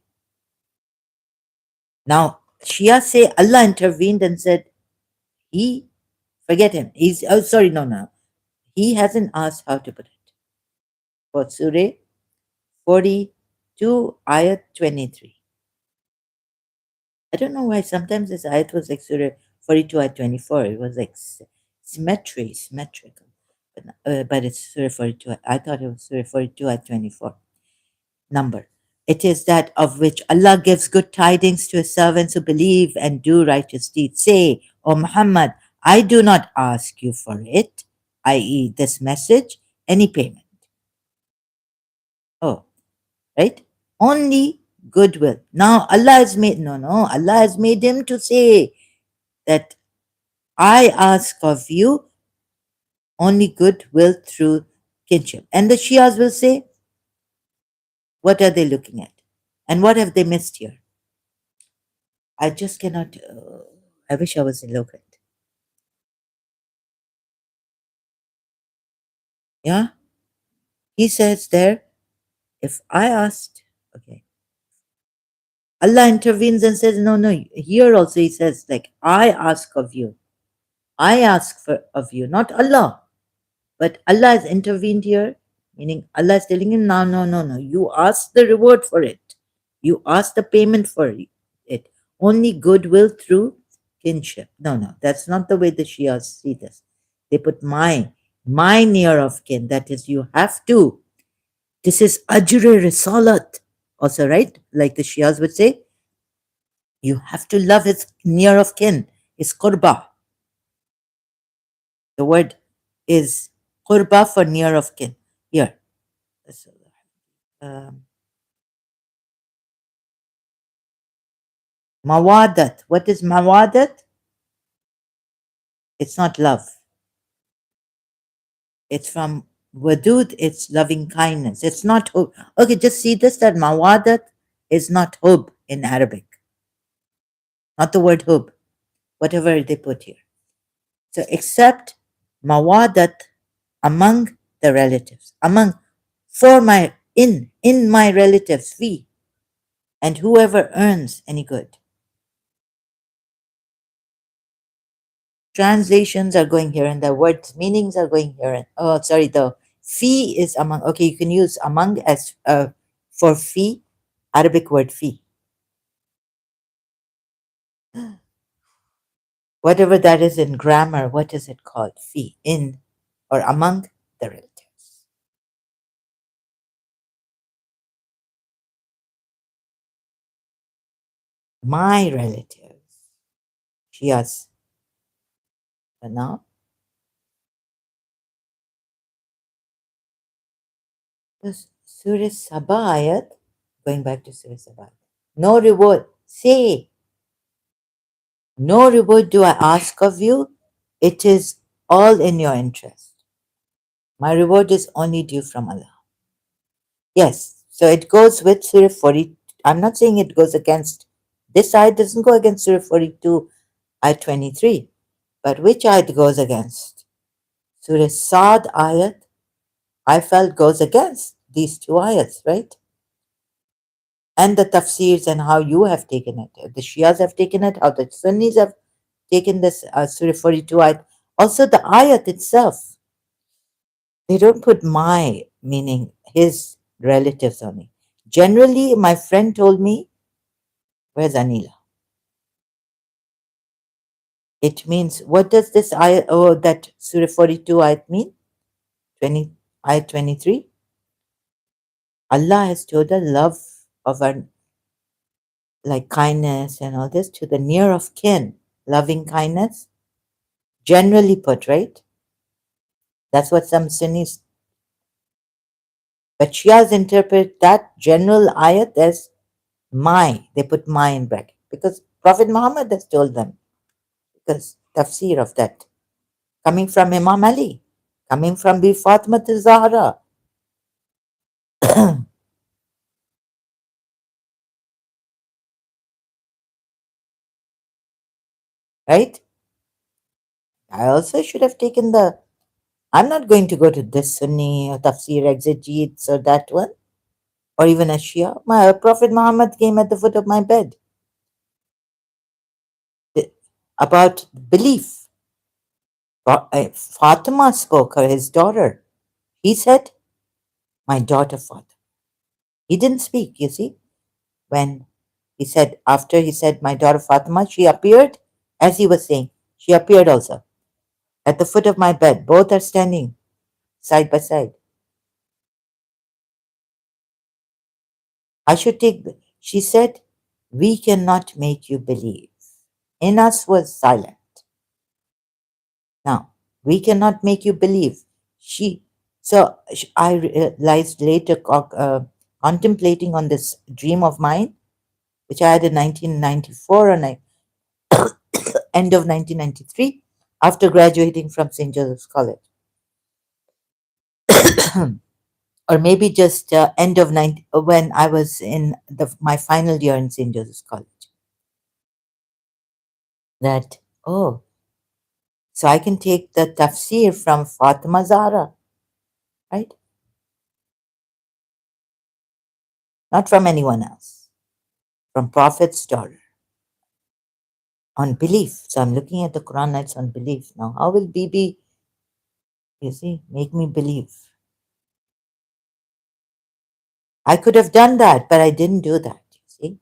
[SPEAKER 1] Now, Shia say Allah intervened and said, He, forget him. He's, oh, sorry, no, no. He hasn't asked how to put it. For Surah 42, ayat 23. I don't know why sometimes this ayat was like Surah 42, ayat 24. It was like symmetrical. But it's Surah 42. I thought it was Surah 42, ayat 24. Number. It is that of which Allah gives good tidings to His servants who believe and do righteous deeds. Say, O Muhammad, I do not ask you for it, i.e., this message, any payment. Oh, right? Only goodwill. Now, Allah has made, no, no, Allah has made him to say that I ask of you only goodwill through kinship. And the Shias will say, what are they looking at? And what have they missed here? I just cannot. I wish I was eloquent. Yeah? He says there, if I asked, okay, Allah intervenes and says, no, no. Here also He says, like, I ask of you. I ask for of you, not Allah. But Allah has intervened here, meaning Allah is telling him, no, no, no, no. You ask the reward for it. You ask the payment for it. Only goodwill through kinship. No, no, that's not the way the Shias see this. They put my near of kin. That is, you have to. This is ajr risalat. Also, right? Like the Shias would say, you have to love his near of kin, his qurba. The word is qurba for near of kin. Here. Um, mawadat. What is mawadat? It's not love. It's from wadud, it's loving kindness. It's not hub. Okay, just see this, that mawadat is not hub in Arabic. Not the word hub, whatever they put here. So except mawadat among the relatives, among, for my, in my relatives, we, and whoever earns any good. Translations are going here and the words meanings are going here and, oh sorry, the fee is among. Okay, you can use among as for fee, Arabic word fee. whatever that is in grammar, what is it called? Fi, in or among the relatives. My relatives. Shias. Now, this Surah Sabah ayat, going back to Surah Sabah. No reward. Say, no reward do I ask of you. It is all in your interest. My reward is only due from Allah. Yes. So it goes with Surah 40. I'm not saying it goes against this ayat doesn't go against Surah 42, ayat 23. But which ayat goes against? Surah Sad ayat, I felt goes against these two ayats, right? And the tafsirs and how you have taken it. The Shias have taken it, how the Sunnis have taken this Surah 42 ayat. Also the ayat itself, they don't put my, meaning his relatives on it. Generally, my friend told me, where's Anila? It means, what does this ayat, oh, that Surah 42 ayat mean? 20, ayat 23. Allah has told the love of our, like kindness and all this, to the near of kin, loving kindness, generally put, right? That's what some Sunnis, but Shias interpret that general ayat as my, they put my in bracket, because Prophet Muhammad has told them, because tafsir of that, coming from Imam Ali, coming from Bi Fatima Zahra, right? I also should have taken the, I'm not going to go to this Sunni or tafsir exegetes or that one, or even a Shia. My Prophet Muhammad came at the foot of my bed eh, about belief. Fatima spoke, or his daughter. He said, my daughter Fatima. He didn't speak, you see. When he said, after he said, my daughter Fatima, she appeared, as he was saying, she appeared also at the foot of my bed. Both are standing side by side. I should take, she said, we cannot make you believe. In us was silent. Now, we cannot make you believe. She, so I realized later, contemplating on this dream of mine, which I had in 1994 and end of 1993, after graduating from St. Joseph's College, or maybe just end of 90, when I was in my final year in St. Joseph's College. That, oh, so I can take the tafsir from Fatima Zahra, right? Not from anyone else, from Prophet's daughter, on belief. So I'm looking at the Quran, it's on belief. Now, how will Bibi, you see, make me believe? I could have done that, but I didn't do that, you see.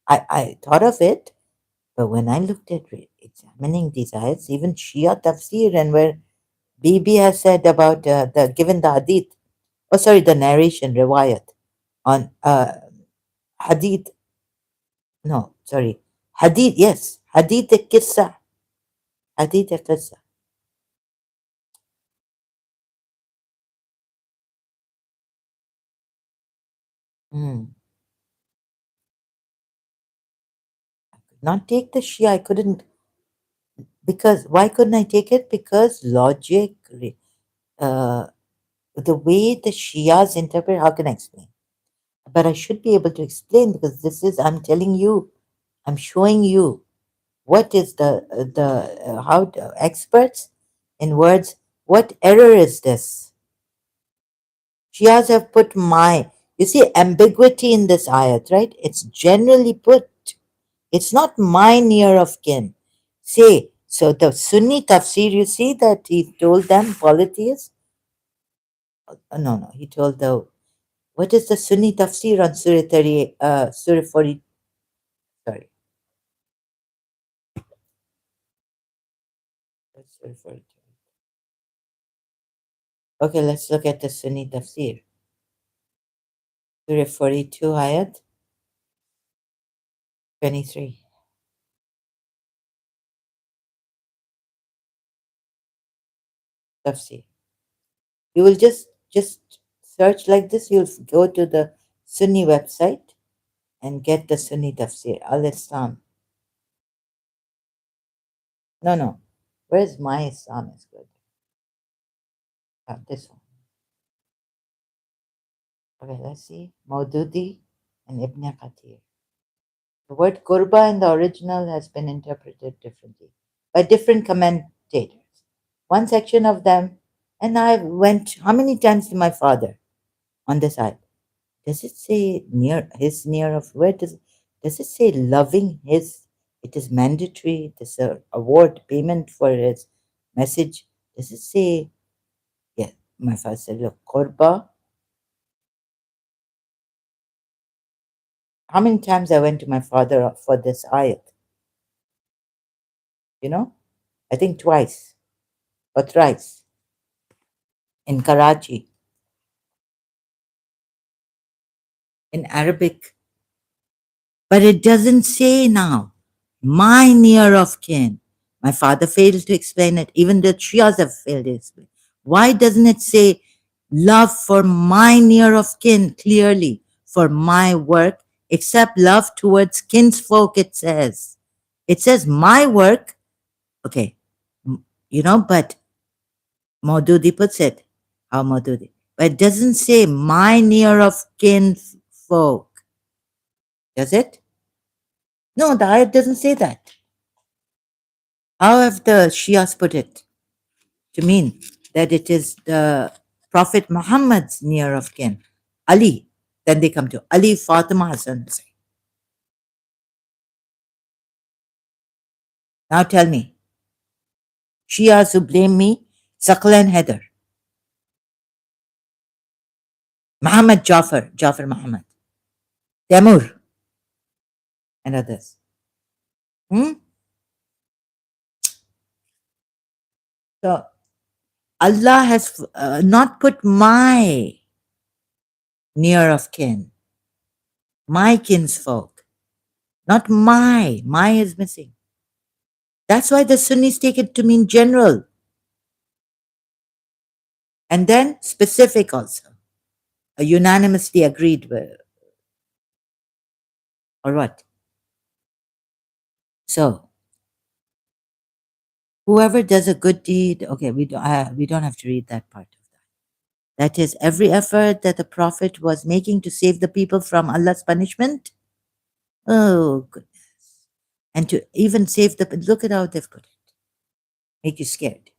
[SPEAKER 1] I thought of it, but when I looked at examining these ayats, even Shia tafsir, and where Bibi has said about the given the hadith, oh sorry, the narration, riwayat, on hadith, no, sorry, hadith, yes, hadith kissa, hadith kissa. Hmm. Not take the Shia, I couldn't, because why couldn't I take it? Because logic, uh, the way the Shias interpret, how can I explain? But I should be able to explain, because this is, I'm telling you, I'm showing you what is the how experts in words, what error is this? Shias have put my, you see ambiguity in this ayat, right? It's generally put, it's not my near of kin. Say, so the Sunni tafsir, you see that he told them polytheists? No, no, he told the, what is the Sunni tafsir on Surah 38, Surah 40, sorry. referring to. Okay, let's look at the Sunni tafsir. Surah 42, ayat 23. Tafsir. You will just search like this. You'll go to the Sunni website and get the Sunni tafsir. Al Islam. No, no. Where's my Islam is good? This one. Okay, let's see. Maududi and Ibn Kathir. The word kurba in the original has been interpreted differently by different commentators. One section of them, and I went how many times to my father on this side? Does it say near his near of where does it say loving his? It is mandatory. This award payment for his message. Does it say? Yeah, my father said, look, korba. How many times I went to my father for this ayat? You know, I think twice or thrice in Karachi. In Arabic, but it doesn't say now, my near of kin. My father failed to explain it. Even the Shias have failed to explain. Why doesn't it say love for my near of kin clearly for my work, except love towards kinsfolk? It says my work. Okay, but Maududi puts it. How Maududi? But it doesn't say my near of kinsfolk. Does it? No, the ayat doesn't say that. How have the Shias put it to mean that it is the Prophet Muhammad's near of kin, Ali? Then they come to Ali, Fatima, Hassan, Hussein. Now tell me, Shias who blame me, Saqla and Heather, Muhammad Jafar Muhammad, Temur, and others. Hmm? So Allah has not put my near of kin, my kinsfolk, not my. My is missing. That's why the Sunnis take it to mean general and then specific also. A unanimously agreed with, or what? So whoever does a good deed, okay, we don't have to read that part of that. That is every effort that the Prophet was making to save the people from Allah's punishment. Oh goodness. And to even save the look at how they've put it. Make you scared.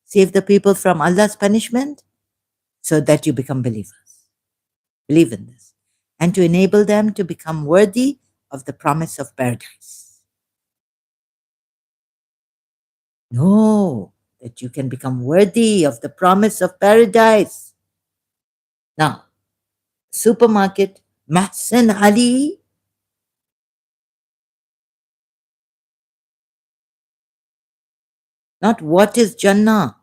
[SPEAKER 1] Save the people from Allah's punishment so that you become believers. Believe in this. And to enable them to become worthy of the promise of paradise. No, that you can become worthy of the promise of paradise. Now, supermarket, Mahsan Ali. Not what is Jannah,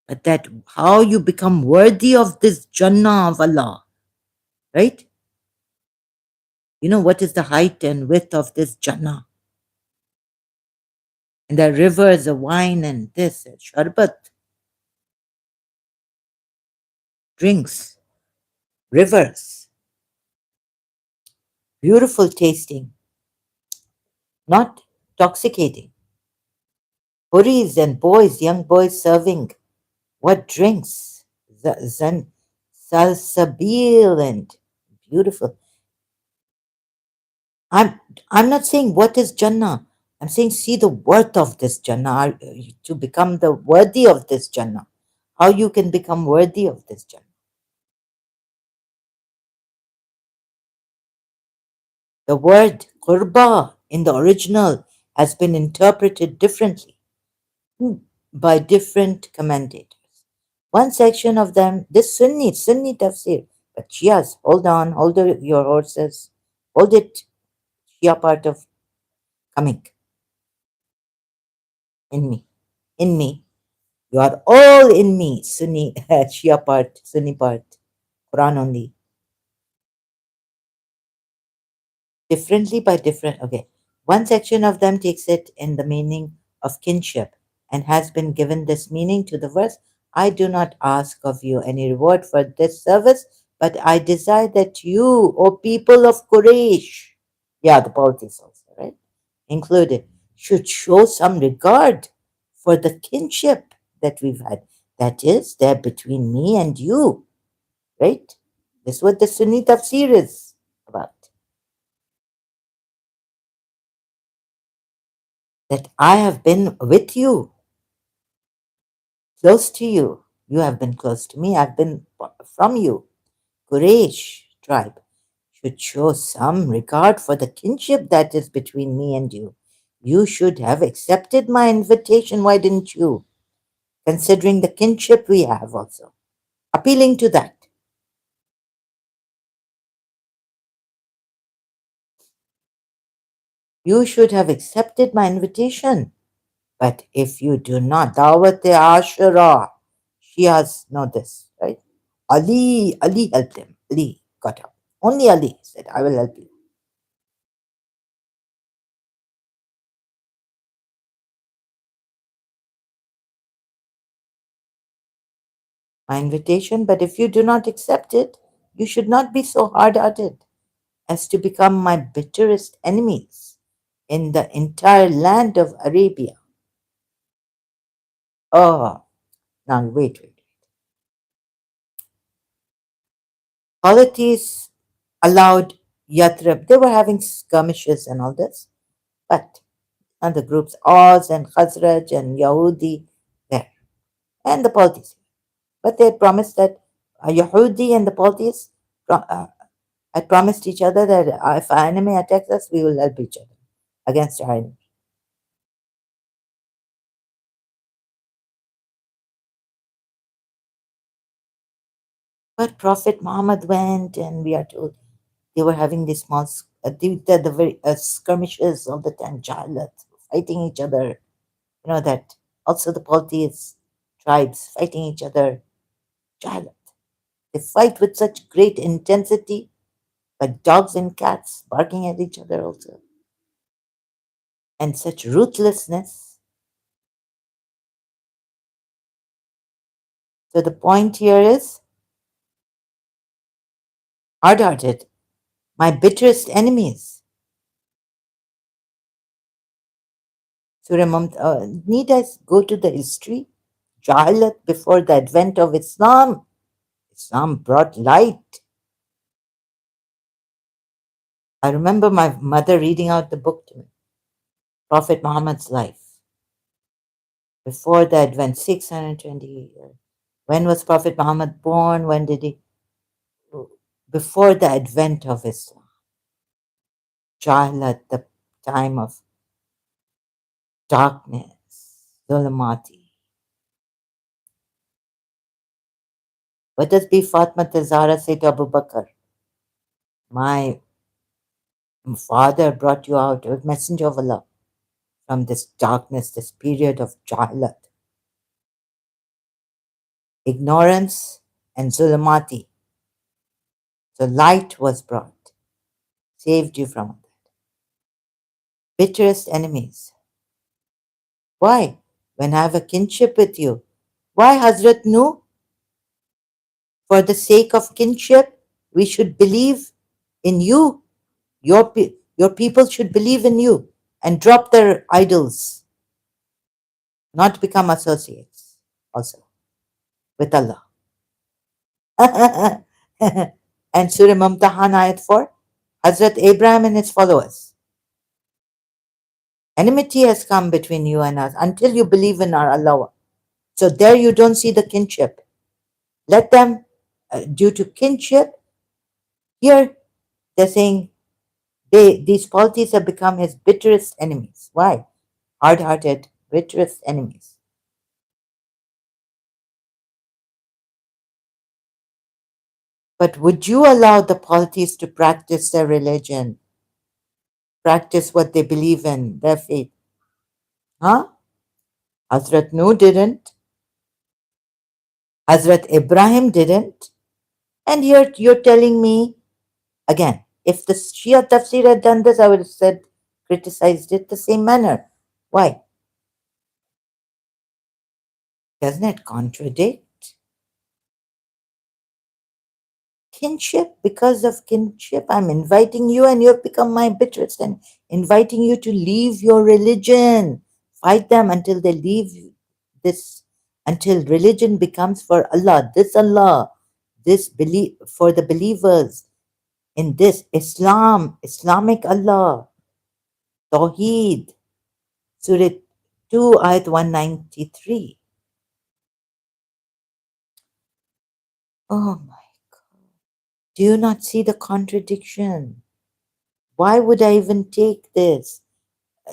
[SPEAKER 1] but that how you become worthy of this Jannah of Allah. Right? You know what is the height and width of this Jannah? And the rivers, the wine, and this, and sharbat, drinks, rivers, beautiful tasting, not intoxicating. Puris and boys, young boys serving what drinks? Salsabil and beautiful. I'm I'm not saying what is Jannah. I'm saying see the worth of this Jannah to become the worthy of this Jannah. How you can become worthy of this Jannah. The word qurba in the original has been interpreted differently by different commentators. One section of them, this Sunni tafsir, but Shias, hold on, your horses, hold it, Shia part of coming in me. in me. You are all in me. Sunni, Shia part, Sunni part, Quran only. Differently by different. Okay. One section of them takes it in the meaning of kinship and has been given this meaning to the verse. I do not ask of you any reward for this service, but I desire that you, O people of Quraysh, yeah, the politics also, right? Included, should show some regard for the kinship that we've had. That is, there between me and you, right? This is what the Sunni tafsir is about. That I have been with you, close to you. You have been close to me. I've been from you. Quraysh tribe should show some regard for the kinship that is between me and you. You should have accepted my invitation. Why didn't you? Considering the kinship we have also. Appealing to that. You should have accepted my invitation. But if you do not, Dawat Ashura, Shias know this, right? Ali helped him. Ali got up. Only Ali said, I will help you. My invitation, but if you do not accept it, you should not be so hard hearted as to become my bitterest enemies in the entire land of Arabia. Oh, now wait. Polities allowed Yathrib, they were having skirmishes and all this, but other groups, Oz and Khazraj and Yahudi, there, and the polities. But they had promised that Yahudi and the polities had promised each other that if our enemy attacks us, we will help each other against our enemy. But Prophet Muhammad went, and we are told they were having these small, the very skirmishes all the time, jahalat, fighting each other. You know that also the polytheists, tribes fighting each other, jahalat. They fight with such great intensity, like dogs and cats barking at each other also, and such ruthlessness. So the point here is hard-hearted, my bitterest enemies. Surah need I go to the history? Jahalat before the advent of Islam. Islam brought light. I remember my mother reading out the book to me, Prophet Muhammad's life, before the advent, 620 years. When was Prophet Muhammad born? When did he? Before the advent of Islam. Jahalat, the time of darkness, Zulmati. What does Bi Fatma Zahra say to Abu Bakr? My father brought you out, a messenger of Allah, from this darkness, this period of Jahalat, ignorance, and Zulmati. So light was brought, saved you from that. Bitterest enemies. Why? When I have a kinship with you. Why, Hazrat Nu? For the sake of kinship, we should believe in you. Your people should believe in you and drop their idols, not become associates also with Allah. And Surah Mumtahan ayat 4, Hazrat Abraham and his followers. Enmity has come between you and us until you believe in our Allah. So there you don't see the kinship. Let them, due to kinship, here they're saying these polities have become his bitterest enemies. Why? Hard-hearted, bitterest enemies. But would you allow the polities to practice their religion, practice what they believe in, their faith? Huh? Hazrat Nuh didn't. Hazrat Ibrahim didn't. And you're telling me again, if the Shia tafsir had done this, I would have said, criticized it the same manner. Why? Doesn't it contradict kinship? Because of kinship, I'm inviting you, and you have become my bitterest, and inviting you to leave your religion. Fight them until they leave this, until religion becomes for Allah, this belief for the believers in this Islamic Allah, Tawheed, Surah 2, Ayat 193. Oh my, do you not see the contradiction? Why would I even take this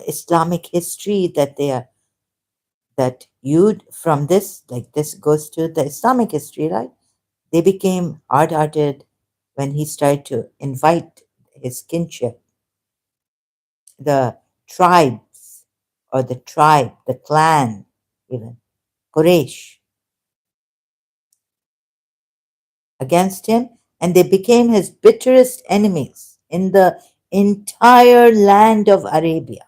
[SPEAKER 1] Islamic history that they are, that you from this, like this goes to the Islamic history, right? They became hard hearted when he started to invite his kinship, the tribes, or the tribe, the clan, even Quraysh, against him, and they became his bitterest enemies in the entire land of Arabia.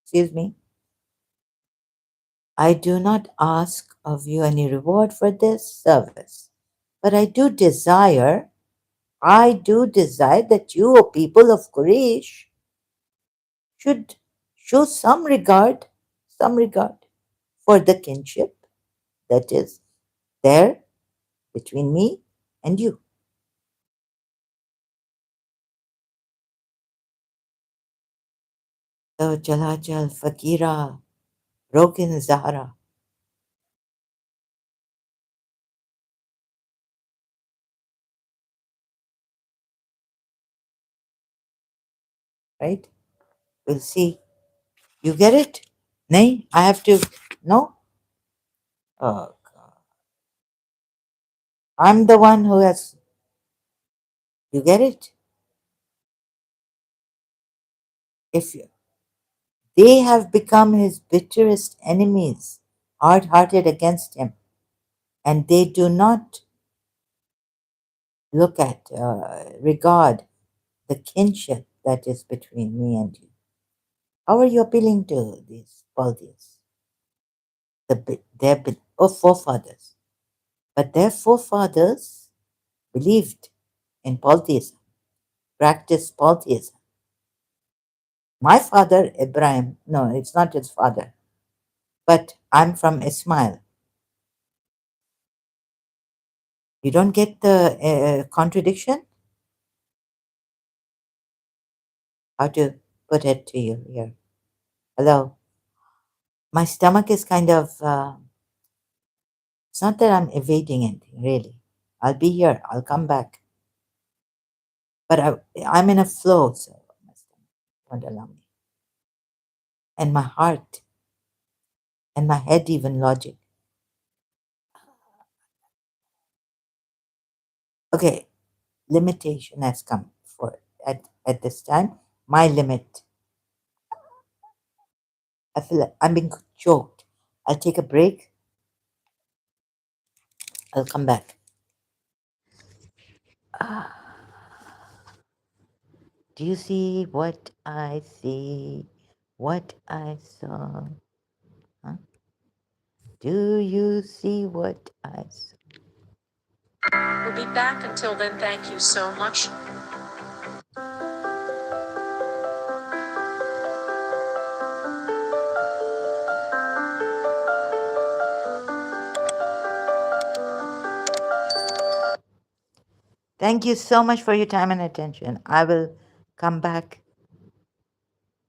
[SPEAKER 1] Excuse me. I do not ask of you any reward for this service, but I do desire that you, O people of Quraysh, should show some regard for the kinship that is there between me and you. So Jalajal Fakira, broken Zahra, right? We'll see. You get it? Nay, I have to. No? Oh, God. I'm the one who has. You get it? If you, they have become his bitterest enemies, hard hearted against him, and they do not look at, regard the kinship that is between me and you. How are you appealing to these polytheists? Their forefathers. But their forefathers believed in polytheism, practiced polytheism. My father, Ibrahim, no, it's not his father, but I'm from Ismail. You don't get the contradiction? How to put it to you here? Hello? My stomach is kind of, it's not that I'm evading anything, really. I'll be here, I'll come back. But I'm in a flow, so my stomach won't allow me. And my heart, and my head, even logic. Okay, limitation has come for at this time. My limit. I feel like I'm being choked. I'll take a break. I'll come back. Ah, do you see what I see? What I saw? Huh? Do you see what I saw?
[SPEAKER 2] We'll be back. Until then, thank you so much.
[SPEAKER 1] Thank you so much for your time and attention. I will come back